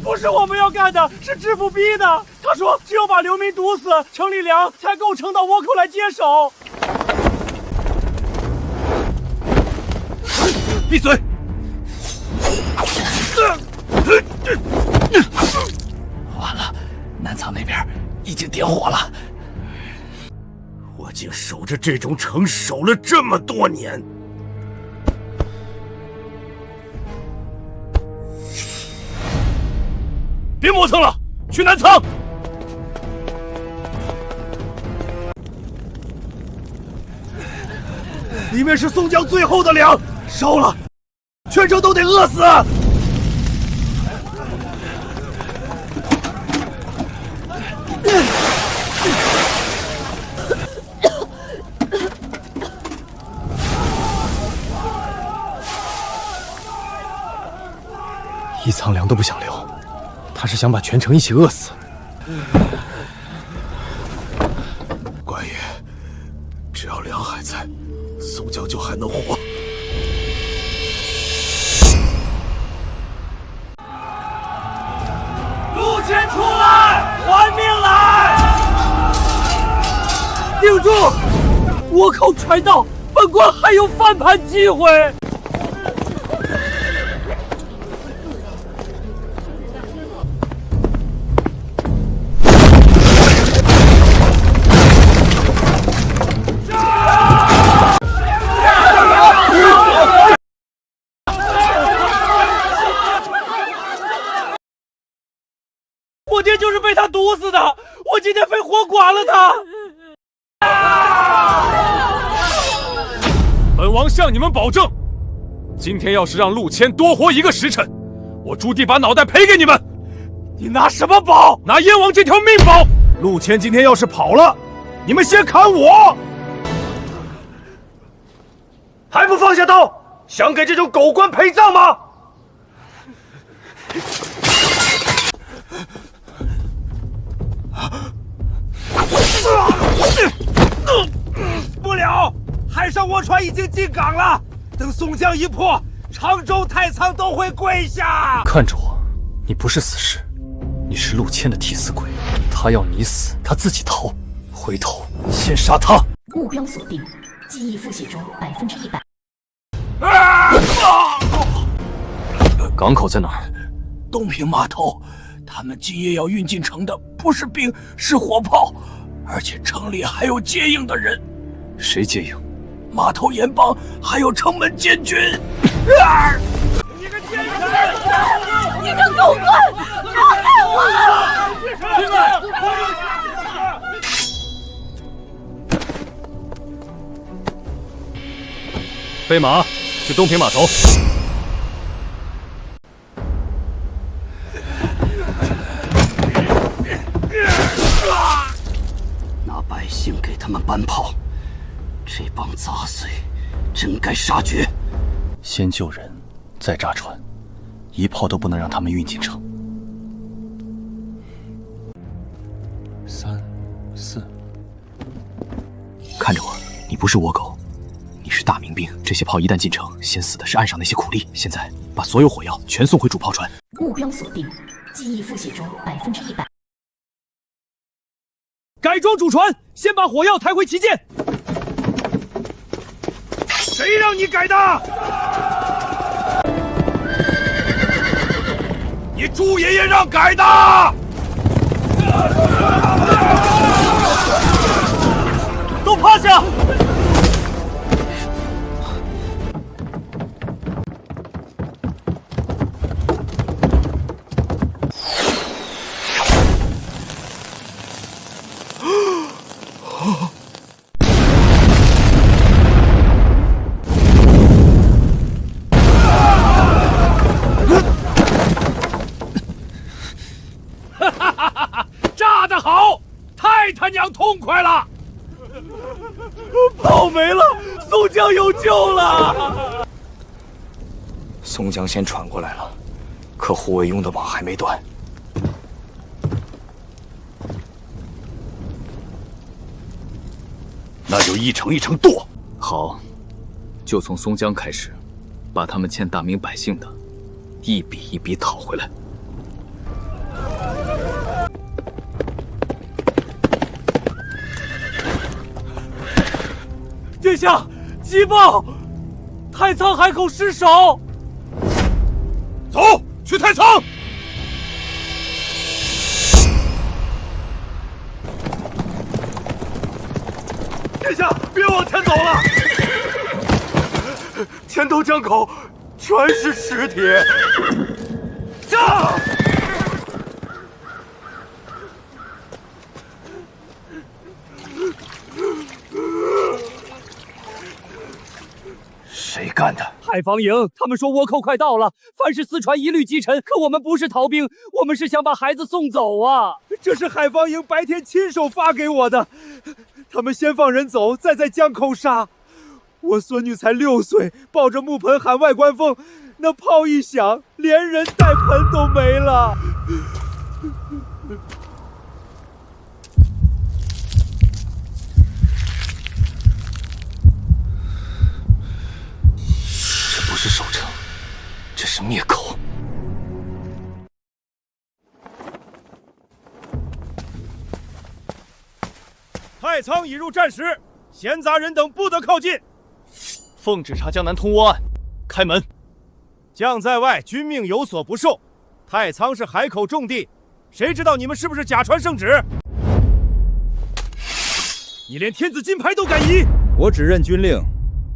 不是我们要干的，是知府逼的。他说只有把流民毒死，城里粮才够撑到倭寇来接手。闭嘴！完了，南仓那边已经点火了。我竟守着这种城守了这么多年，别磨蹭了，去南仓。里面是宋江最后的粮，烧了，全城都得饿死。一仓粮都不想留，他是想把全城一起饿死。关羽，只要粮还在，宋江就还能活。陆谦出来，还命来！定住！倭寇传到，本官还有翻盘机会。我爹就是被他毒死的，我今天非活剐了他！本王向你们保证，今天要是让陆谦多活1个时辰，我朱棣把脑袋赔给你们。你拿什么保？拿燕王这条命保！陆谦今天要是跑了，你们先砍我！还不放下刀？想给这种狗官陪葬吗？不了，海上倭船已经进港了。等宋江一破，常州、太仓都会跪下。看着我，你不是死士，你是陆谦的替死鬼。他要你死，他自己逃。回头先杀他。目标锁定，记忆复写中100%。港口在哪儿？东平码头。他们今夜要运进城的不是兵，是火炮，而且城里还有接应的人。谁接应？码头盐帮，还有城门监军。你个奸臣！你个狗官，饶开我！兵们，备马，去东平码头。拿百姓给他们搬炮，这帮杂碎，真该杀绝。先救人，再炸船，一炮都不能让他们运进城。3、4，看着我，你不是倭寇，你是大明兵。这些炮一旦进城，先死的是岸上那些苦力。现在把所有火药全送回主炮船。目标锁定，记忆复写中100%。改装主船，先把火药抬回旗舰。谁让你改的？你朱爷爷让改的！都他娘痛快了！炮没了，宋江有救了！宋江先传过来了，可护卫庸的网还没断。那就一城一城剁。好，就从松江开始，把他们欠大明百姓的，一笔一笔讨回来。殿下，急报！太仓海口失守。走去太仓。殿下，别往前走了，前头江口全是尸体。杀！谁干的？海防营，他们说倭寇快到了，凡是私传一律击沉。可我们不是逃兵，我们是想把孩子送走啊！这是海防营白天亲手发给我的，他们先放人走，再在江口杀。我孙女才6岁，抱着木盆喊外官封，那炮一响，连人带盆都没了。不是守城，这是灭口。太仓已入战时，闲杂人等不得靠近。奉旨查江南通倭案，开门。将在外，君命有所不受。太仓是海口重地，谁知道你们是不是假传圣旨？你连天子金牌都敢移？我只认军令，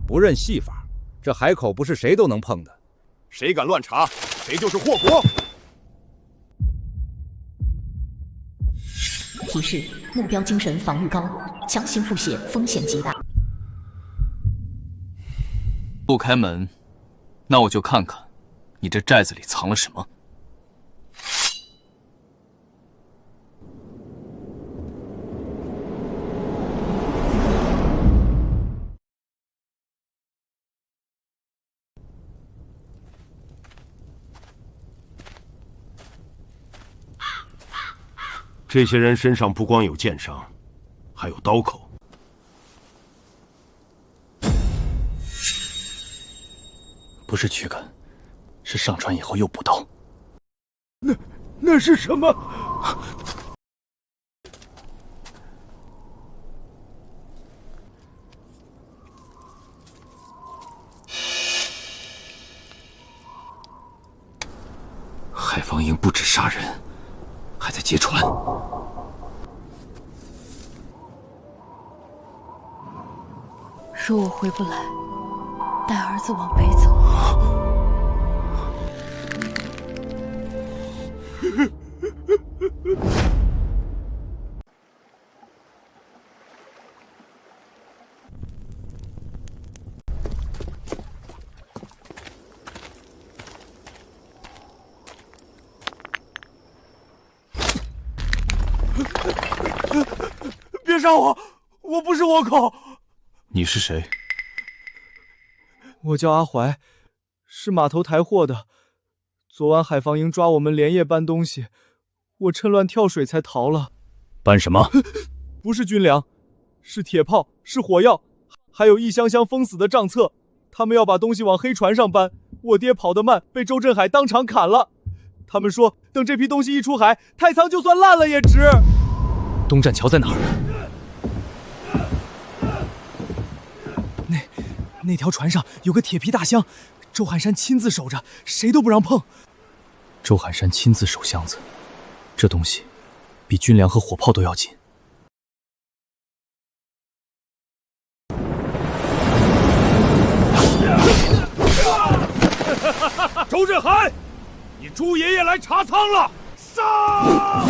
不认戏法。这海口不是谁都能碰的，谁敢乱查，谁就是祸国。提示：目标精神防御高，强行腹泻风险极大。不开门，那我就看看你这寨子里藏了什么。这些人身上不光有剑伤，还有刀口。不是驱赶，是上船以后又补刀。那是什么？海防营不止杀人，还在劫船。若我回不来，带儿子往北走。别杀我！我不是倭寇。你是谁？我叫阿怀，是码头抬货的。昨晚海防营抓我们，连夜搬东西，我趁乱跳水才逃了。搬什么？不是军粮，是铁炮，是火药，还有一箱箱封死的账册。他们要把东西往黑船上搬，我爹跑得慢，被周振海当场砍了。他们说，等这批东西一出海，太仓就算烂了也值。东栈桥在哪儿？那条船上有个铁皮大箱，周海山亲自守着，谁都不让碰。周海山亲自守箱子，这东西比军粮和火炮都要紧。周振海，你朱爷爷来查仓了！杀！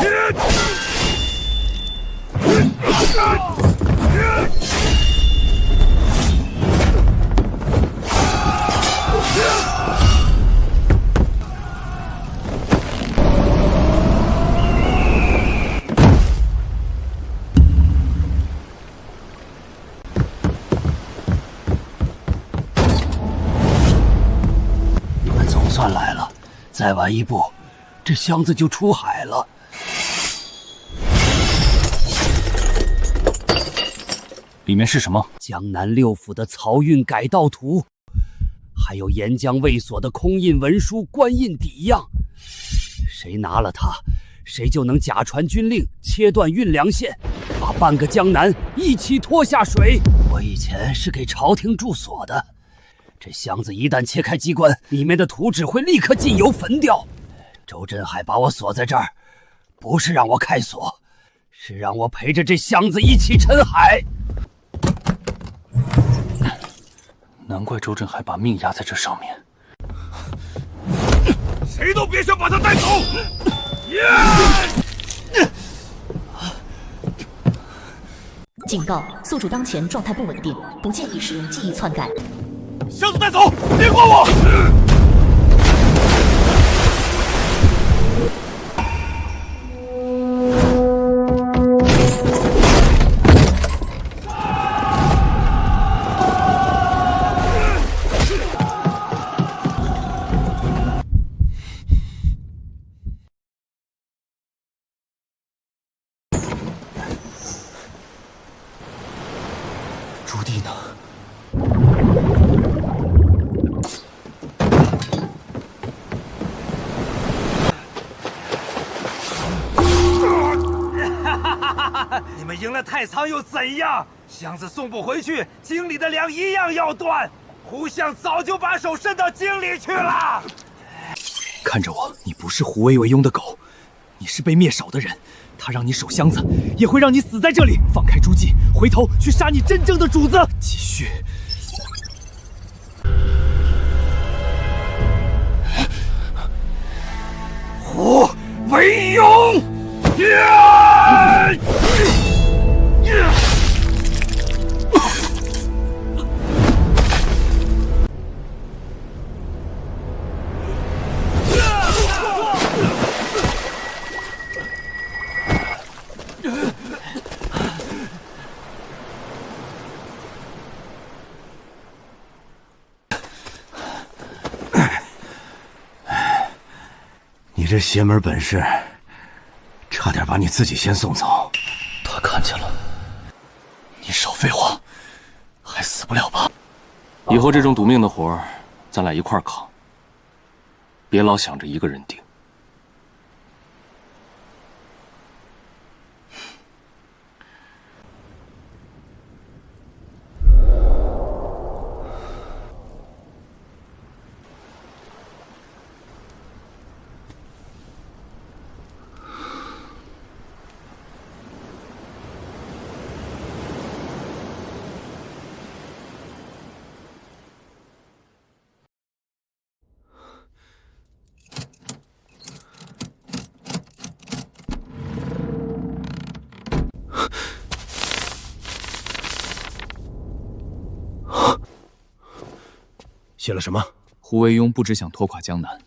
船来了，再晚一步，这箱子就出海了。里面是什么？江南六府的漕运改道图，还有沿江卫所的空印文书、官印底样。谁拿了它，谁就能假传军令，切断运粮线，把半个江南一起拖下水。我以前是给朝廷驻所的，这箱子一旦切开机关，里面的图纸会立刻进油焚掉。周振海把我锁在这儿，不是让我开锁，是让我陪着这箱子一起沉海。难怪周振海把命压在这上面。谁都别想把他带走！警告：宿主当前状态不稳定，不建议使用记忆篡改。箱子带走，别管我！朱棣呢？你们赢了太仓又怎样？箱子送不回去，京里的粮一样要断。胡相早就把手伸到京里去了。看着我，你不是胡惟庸的狗，你是被灭少的人。他让你守箱子，也会让你死在这里。放开朱棣，回头去杀你真正的主子。继续。胡惟庸！你这邪门本事，差点把你自己先送走。他看见了，你少废话，还死不了吧？以后这种赌命的活儿，咱俩一块儿扛，别老想着一个人顶。写了什么？胡惟庸不只想拖垮江南，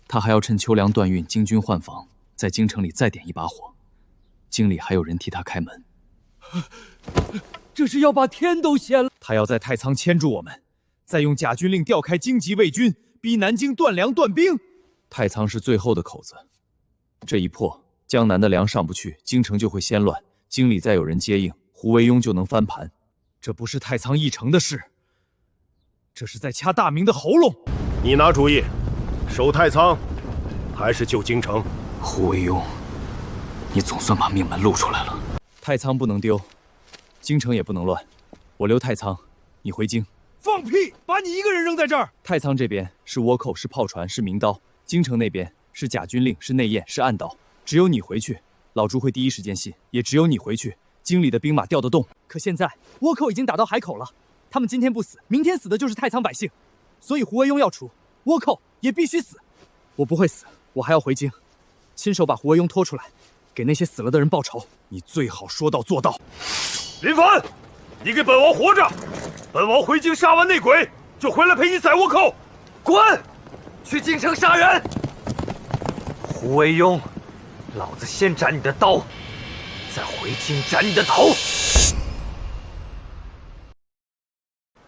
他还要趁秋粮断运、京军换防，在京城里再点一把火。京里还有人替他开门。这是要把天都掀了！他要在太仓牵住我们，再用假军令调开京籍卫军，逼南京断粮断兵。太仓是最后的口子，这一破，江南的粮上不去，京城就会掀乱，京里再有人接应，胡惟庸就能翻盘。这不是太仓议程的事，这是在掐大明的喉咙。你拿主意，守太仓，还是救京城？胡惟庸，你总算把命门露出来了。太仓不能丢，京城也不能乱。我留太仓，你回京。放屁！把你一个人扔在这儿！太仓这边是倭寇，是炮船，是明刀；京城那边是假军令，是内焰，是暗刀。只有你回去，老朱会第一时间信；也只有你回去，京里的兵马调得动。可现在倭寇已经打到海口了，他们今天不死，明天死的就是太仓百姓。所以胡惟庸要除，倭寇也必须死。我不会死，我还要回京，亲手把胡惟庸拖出来，给那些死了的人报仇。你最好说到做到。林凡，你给本王活着，本王回京杀完内鬼，就回来陪你宰倭寇。滚！去京城杀人！胡惟庸，老子先斩你的刀，再回京斩你的头。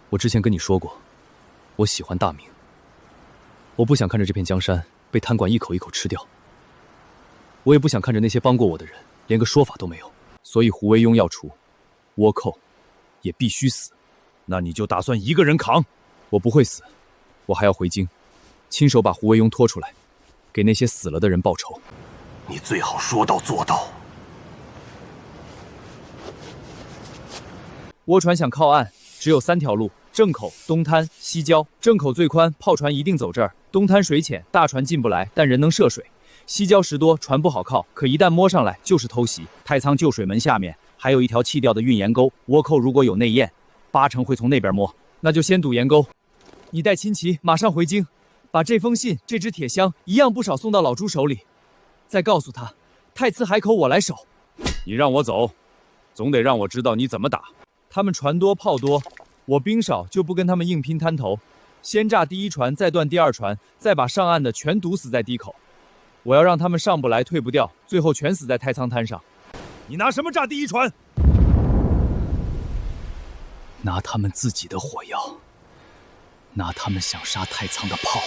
我之前跟你说过，我喜欢大明。我不想看着这片江山被贪官一口一口吃掉，我也不想看着那些帮过我的人连个说法都没有。所以胡惟庸要除，倭寇也必须死。那你就打算一个人扛？我不会死，我还要回京，亲手把胡惟庸拖出来，给那些死了的人报仇。你最好说到做到。倭船想靠岸，只有3条路：正口、东滩、西郊。正口最宽，炮船一定走这儿；东滩水浅，大船进不来，但人能涉水。西郊石多，船不好靠，可一旦摸上来就是偷袭。太仓旧水门下面还有一条弃掉的运盐沟，倭寇如果有内焰，8成会从那边摸，那就先堵盐沟。你带亲戚马上回京，把这封信、这只铁箱一样不少送到老朱手里，再告诉他，太次海口我来守。你让我走，总得让我知道你怎么打。他们船多炮多，我兵少，就不跟他们硬拼滩头。先炸第1船，再断第2船，再把上岸的全堵死在堤口。我要让他们上不来，退不掉，最后全死在太仓滩上。你拿什么炸第1船？拿他们自己的火药，拿他们想杀太仓的炮。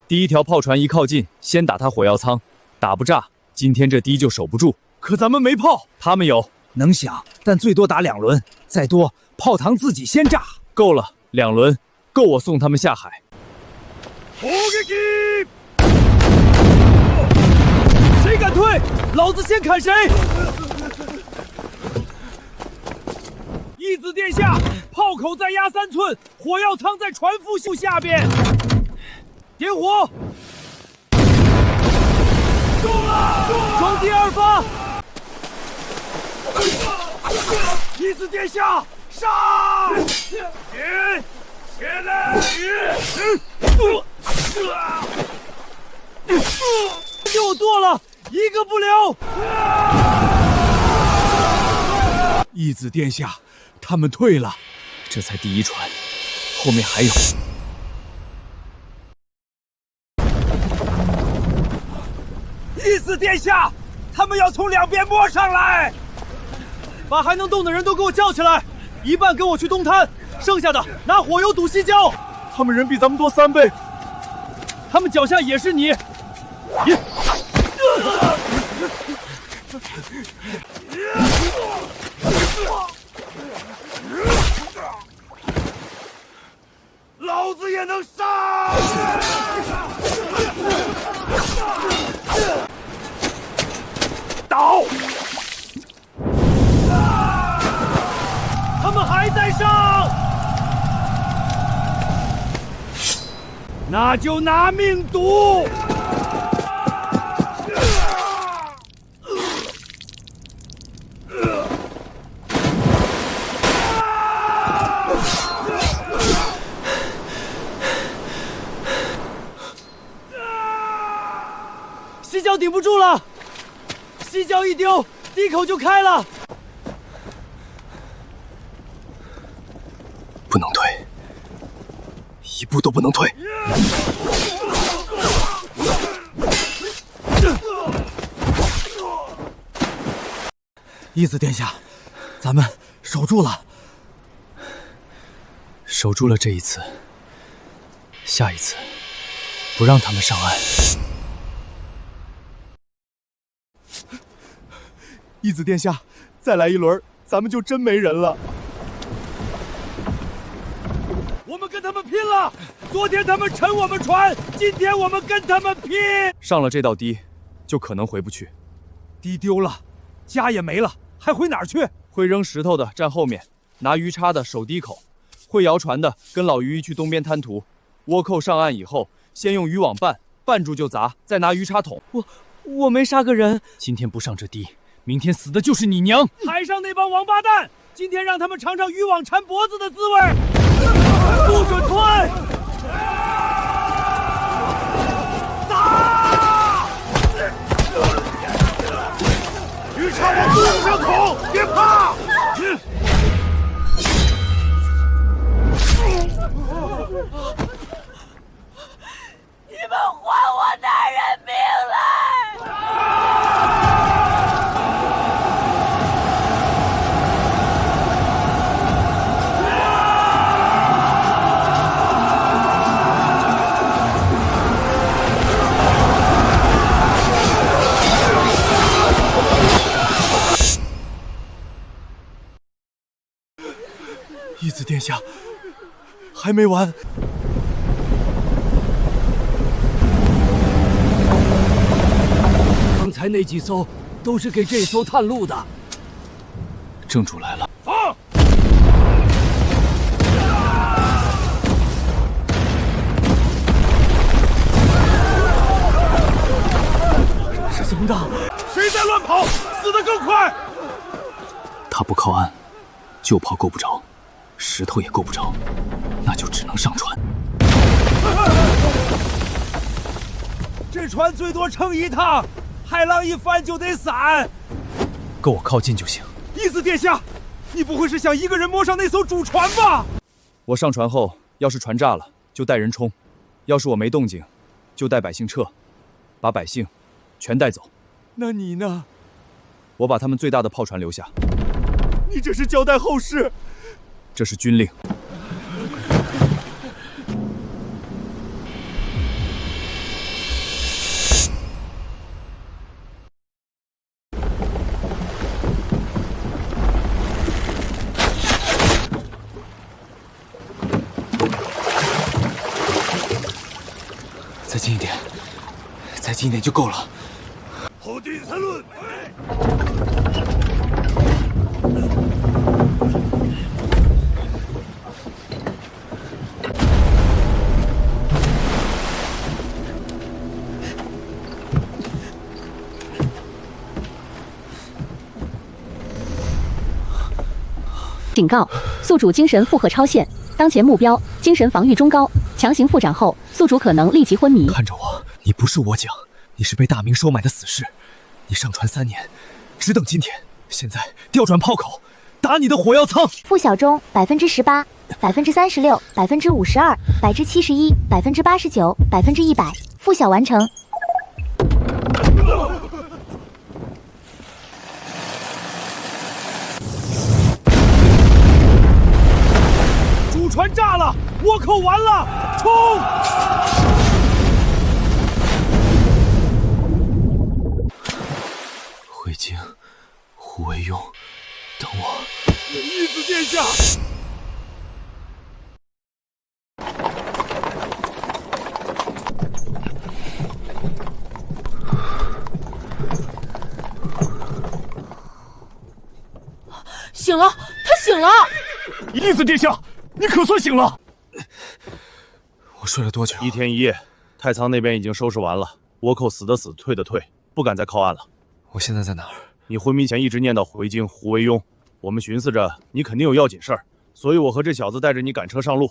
第1条炮船一靠近，先打他火药仓，打不炸，今天这堤就守不住。可咱们没炮，他们有，能想，但最多打2轮，再多炮膛自己先炸。够了，2轮够我送他们下海。谁敢退，老子先砍谁！义子殿下，炮口再压3寸，火药仓在船腹袖下边。点火！中了！装第2发！义子殿下，杀！起来！给我剁了，一个不留！义子殿下，他们退了。这才第1船，后面还有。义子殿下，他们要从2边摸上来！把还能动的人都给我叫起来，一半跟我去东滩，剩下的拿火油堵西郊。他们人比咱们多3倍，他们脚下也是你。老子也能杀！倒！他们还在上，那就拿命赌！西郊顶不住了，西郊一丢，堤口就开了。不能退，1步都不能退。义子殿下，咱们守住了。守住了这一次，下一次不让他们上岸。义子殿下，再来1轮，咱们就真没人了。我们跟他们拼了！昨天他们沉我们船，今天我们跟他们拼。上了这道堤，就可能回不去。堤丢了，家也没了，还回哪儿去？会扔石头的站后面，拿鱼叉的守堤口，会摇船的跟老渔去东边滩涂。倭寇上岸以后，先用渔网绊住就砸，再拿鱼叉捅。我没杀个人。今天不上这堤，明天死的就是你娘！海上那帮王八蛋，今天让他们尝尝渔网缠脖子的滋味！不准退！打！鱼叉往肚子上捅，别怕！你们还我男人命来！还没完。刚才那几艘都是给这艘探路的。正主来了。放！是怎的？谁在乱跑？死得更快！他不靠岸，旧炮够不着，石头也够不着，那就只能上船。这船最多撑一趟，海浪一翻就得散。够我靠近就行。意思殿下，你不会是想一个人摸上那艘主船吧？我上船后，要是船炸了，就带人冲；要是我没动静，就带百姓撤，把百姓全带走。那你呢？我把他们最大的炮船留下。你这是交代后事？这是军令。再近一点，再近一点就够了。后地三论。警告：宿主精神负荷超限，当前目标精神防御中高，强行复掌后，宿主可能立即昏迷。看着我，你不是我讲，你是被大明收买的死士。你上船3年，只等今天。现在调转炮口，打你的火药舱。付小钟18%、36%、52%、71%、89%、100%，付小完成。主船炸了，倭寇完了，冲！回京，胡惟庸，等我。义子殿下。醒了，他醒了。义子殿下，你可算醒了。我睡了多久？1天1夜。太仓那边已经收拾完了，倭寇死的死，退的退，不敢再靠岸了。我现在在哪儿？你昏迷前一直念叨回京胡惟庸，我们寻思着你肯定有要紧事儿，所以我和这小子带着你赶车上路。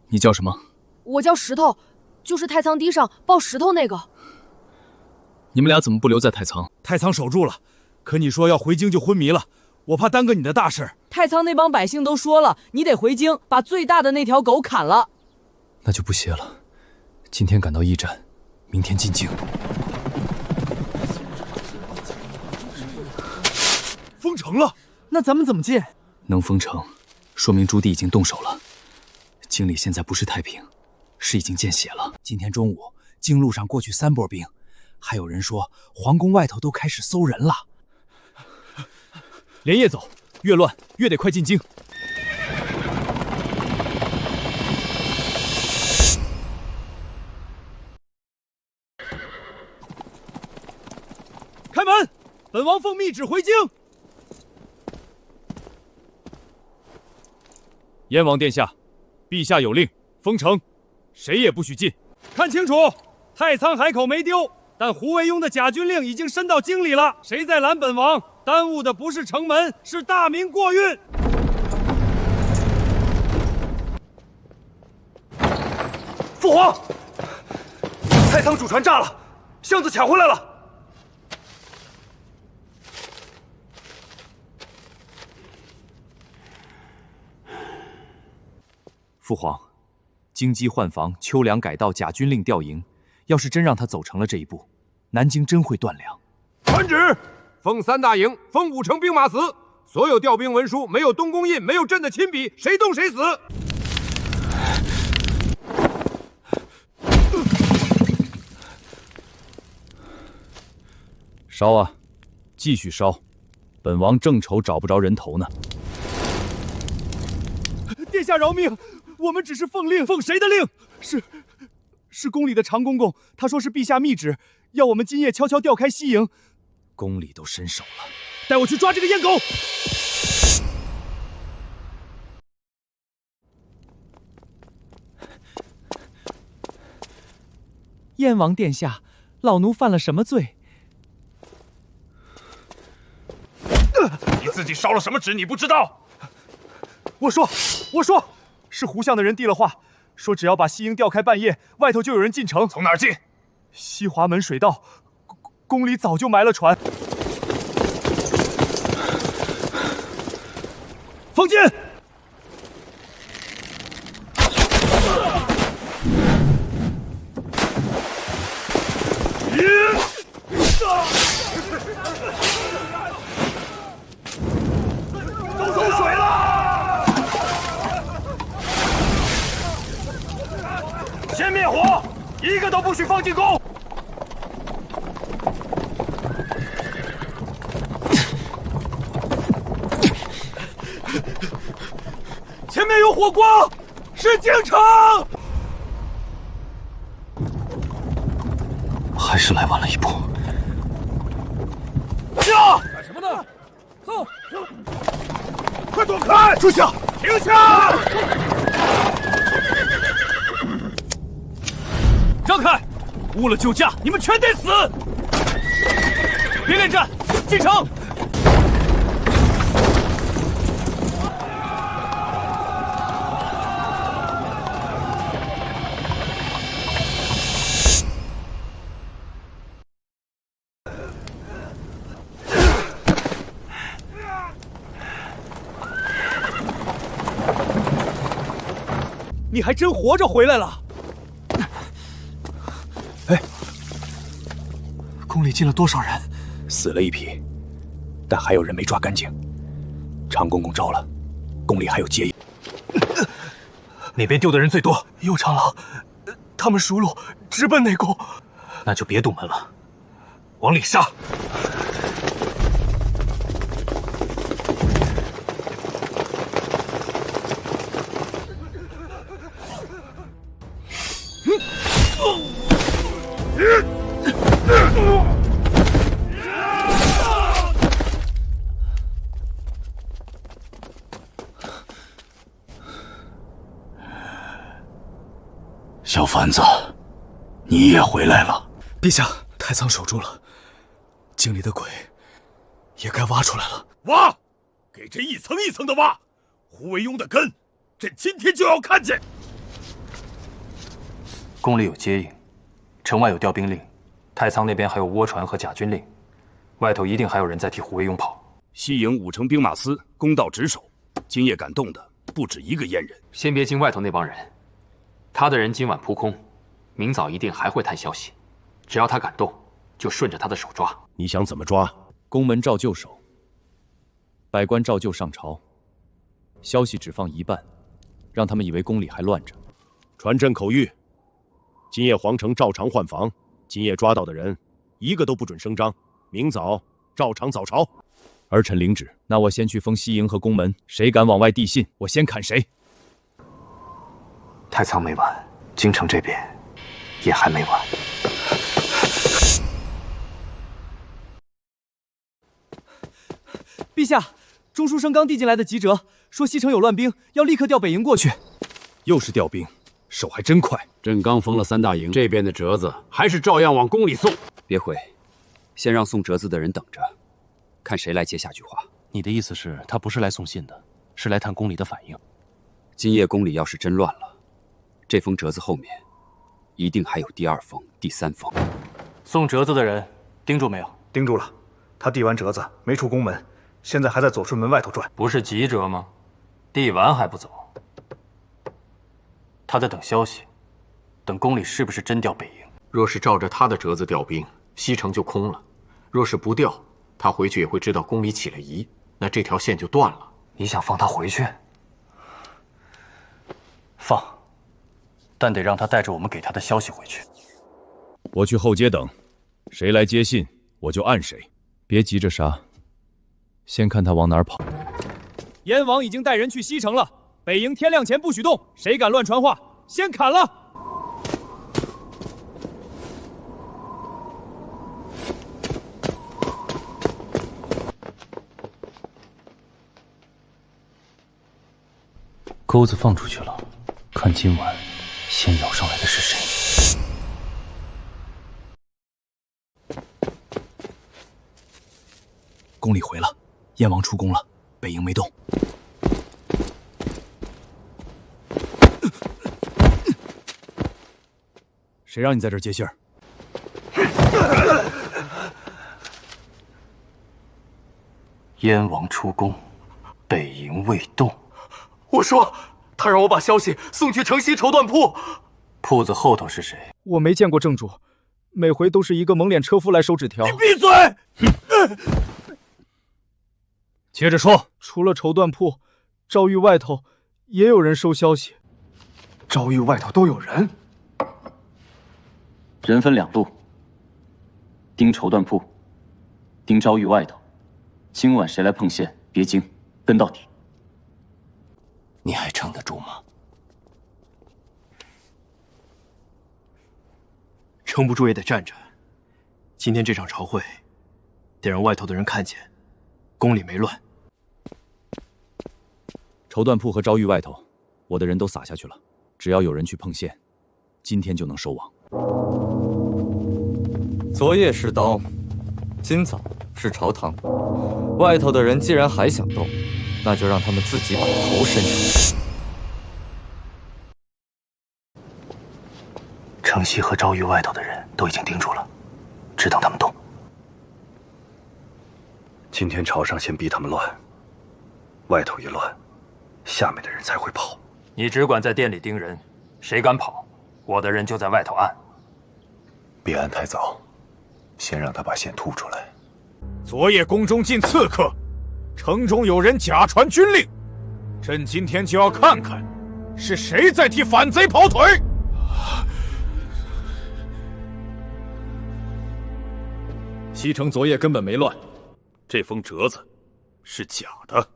你叫什么？我叫石头，就是太仓堤上抱石头那个。你们俩怎么不留在太仓？太仓守住了，可你说要回京就昏迷了，我怕耽搁你的大事。太仓那帮百姓都说了，你得回京把最大的那条狗砍了。那就不歇了，今天赶到驿站，明天进京。封城了，那咱们怎么进？能封城，说明朱棣已经动手了。京里现在不是太平，是已经见血了。今天中午，京路上过去3波兵，还有人说皇宫外头都开始搜人了。连夜走，越乱越得快进京。开门，本王奉密旨回京。燕王殿下，陛下有令，封城，谁也不许进。看清楚，太仓海口没丢，但胡惟庸的假军令已经伸到京里了。谁在拦本王？耽误的不是城门，是大明过运。父皇，太仓主船炸了，箱子抢回来了。父皇，京畿换防、秋粮改道、假军令调营，要是真让他走成了这一步，南京真会断粮。传旨，封3大营，封5城兵马司，所有调兵文书没有东宫印、没有朕的亲笔，谁动谁死。烧啊，继续烧，本王正愁找不着人头呢。殿下饶命，我们只是奉令。奉谁的令？是宫里的常公公，他说是陛下密旨，要我们今夜悄悄调开西营。宫里都伸手了，带我去抓这个阉狗！燕王殿下，老奴犯了什么罪？你自己烧了什么纸？你不知道？我说，是胡相的人递了话，说只要把西营调开半夜，外头就有人进城。从哪儿进？西华门水道，宫里早就埋了船。封进！都走水了！先灭火，一个都不许放进宫！前面有火光，是京城！还是来晚了一步。干什么呢？走！快躲开！住下！停下！让开！误了救驾，你们全得死！别恋战，进城！你还真活着回来了！哎，宫里进了多少人？死了一批，但还有人没抓干净。常公公招了，宫里还有接应。哪边丢的人最多？右长老，他们熟路直奔内宫。那就别堵门了，往里杀！小凡子，你也回来了。陛下，太仓守住了，井里的鬼也该挖出来了。挖，给朕一层一层的挖。胡惟庸的根，朕今天就要看见。宫里有接应，城外有调兵令，太仓那边还有倭船和甲军令，外头一定还有人在替胡惟庸跑。西营5城兵马司公道值守，今夜敢动的不止一个阉人。先别惊外头那帮人，他的人今晚扑空，明早一定还会探消息。只要他敢动，就顺着他的手抓。你想怎么抓？宫门照旧守，百官照旧上朝，消息只放一半，让他们以为宫里还乱着。传朕口谕：今夜皇城照常换防，今夜抓到的人，一个都不准声张。明早照常早朝。儿臣领旨。那我先去封西营和宫门，谁敢往外递信，我先砍谁。太仓没完，京城这边也还没完。陛下，中书生刚递进来的急折，说西城有乱兵，要立刻调北营过去。又是调兵，手还真快。朕刚封了3大营，这边的折子还是照样往宫里送。别回，先让送折子的人等着，看谁来接下句话。你的意思是，他不是来送信的，是来探宫里的反应。今夜宫里要是真乱了，这封折子后面一定还有第2封、第3封。送折子的人盯住没有？盯住了，他递完折子没出宫门，现在还在左顺门外头转。不是急折吗？递完还不走？他在等消息，等宫里是不是真调北营。若是照着他的折子调兵，西城就空了；若是不调，他回去也会知道宫里起了疑，那这条线就断了。你想放他回去？放，但得让他带着我们给他的消息回去。我去后街等，谁来接信，我就按谁，别急着杀。先看他往哪儿跑。燕王已经带人去西城了，北营天亮前不许动，谁敢乱传话，先砍了！钩子放出去了，看今晚先咬上来的是谁。宫里回了，燕王出宫了，北营没动。谁让你在这儿接信儿？燕王出宫，北营未动。我说，他让我把消息送去城西绸缎铺。铺子后头是谁？我没见过正主，每回都是一个蒙脸车夫来收纸条。你闭嘴！接着说。除了绸缎铺，诏狱外头也有人收消息。诏狱外头都有人？人分2路，盯绸缎铺，盯诏狱外头。今晚谁来碰线，别惊，跟到底。你还撑得住吗？撑不住也得站着。今天这场朝会，得让外头的人看见，宫里没乱。绸缎铺和诏狱外头，我的人都撒下去了，只要有人去碰线，今天就能收网。昨夜是刀，今早是朝堂。外头的人既然还想动，那就让他们自己把头伸出来。城西和诏狱外头的人都已经盯住了，只等他们动。今天朝上先逼他们乱，外头一乱，下面的人才会跑。你只管在店里盯人，谁敢跑，我的人就在外头按。别按太早，先让他把线吐出来。昨夜宫中进刺客，城中有人假传军令，朕今天就要看看，是谁在替反贼跑腿。西城昨夜根本没乱，这封折子是假的。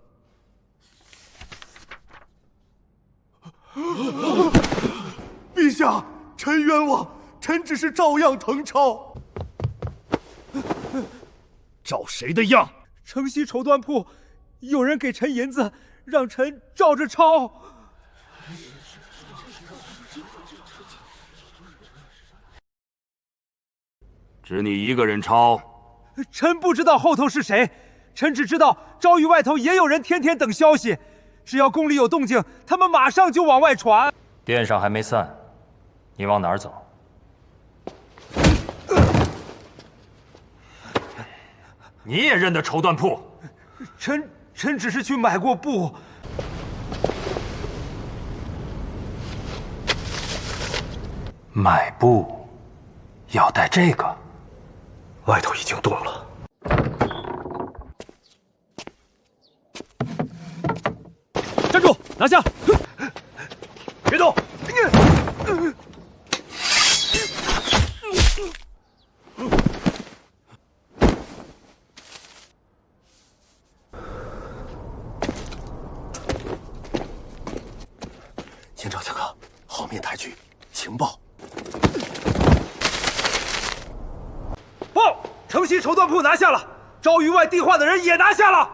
陛下，臣冤枉，臣只是照样誊抄。照谁的样？城西绸缎铺有人给臣银子，让臣照着抄。只你一个人抄？臣不知道后头是谁，臣只知道诏狱外头也有人天天等消息，只要宫里有动静，他们马上就往外传。殿上还没散，你往哪儿走？你也认得绸缎铺？臣只是去买过布。买布要带这个？外头已经动了。站住！拿下！别动！先找刺客，后面抬举情报。报！城西绸缎铺拿下了，诏狱外递话的人也拿下了。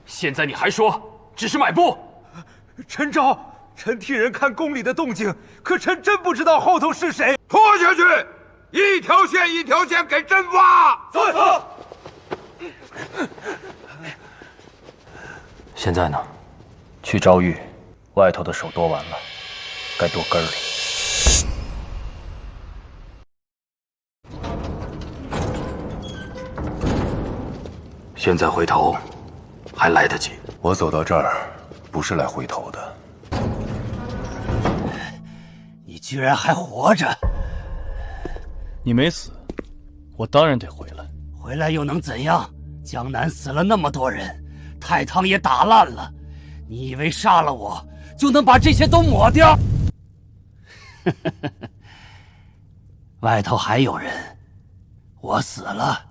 现在你还说只是买布？臣招，臣替人看宫里的动静，可臣真不知道后头是谁。拖下去，一条线一条线给朕挖。走。现在呢？去诏狱，外头的手剁完了，该剁根儿了。现在回头还来得及。我走到这儿，不是来回头的。你居然还活着！你没死，我当然得回来。回来又能怎样？江南死了那么多人，太汤也打烂了。你以为杀了我就能把这些都抹掉？外头还有人，我死了，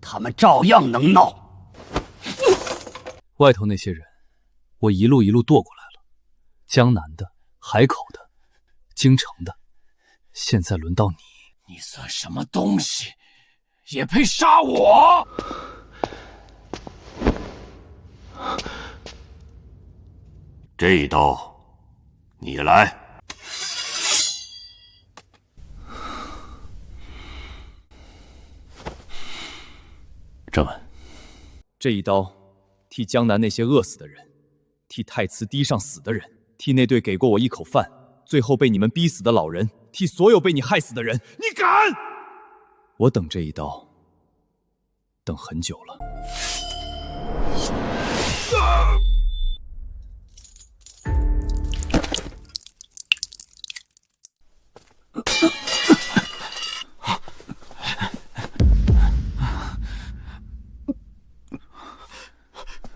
他们照样能闹。外头那些人，我一路一路剁过来了，江南的、海口的、京城的，现在轮到你。你算什么东西，也配杀我？这一刀，你来。这稳。这一刀，替江南那些饿死的人，替太慈堤上死的人，替那对给过我一口饭，最后被你们逼死的老人，替所有被你害死的人。你敢！我等这一刀，等很久了。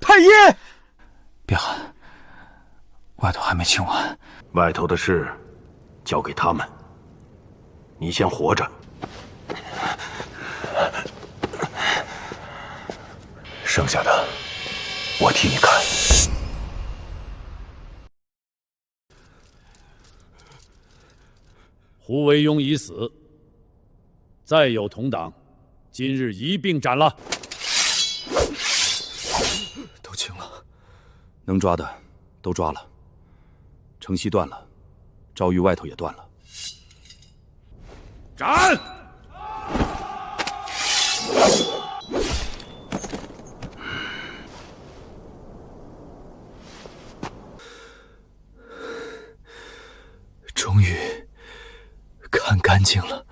太医，别喊，外头还没清完。外头的事交给他们，你先活着。剩下的我替你看。胡惟庸已死，再有同党，今日一并斩了。都清了，能抓的都抓了，城西断了，赵玉外头也断了。斩！终于看干净了。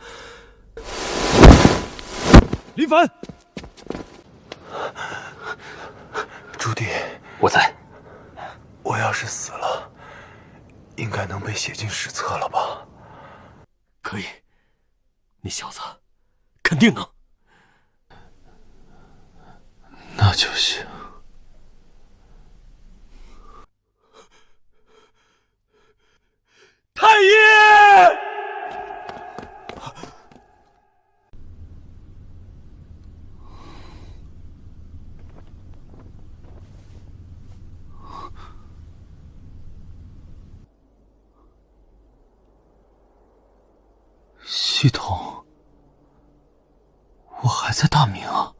林凡，朱棣，我在。我要是死了，应该能被写进史册了吧？可以，你小子肯定能。那就行。太医！系统，我还在大明啊！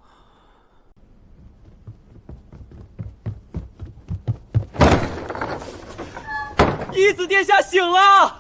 义子殿下醒了！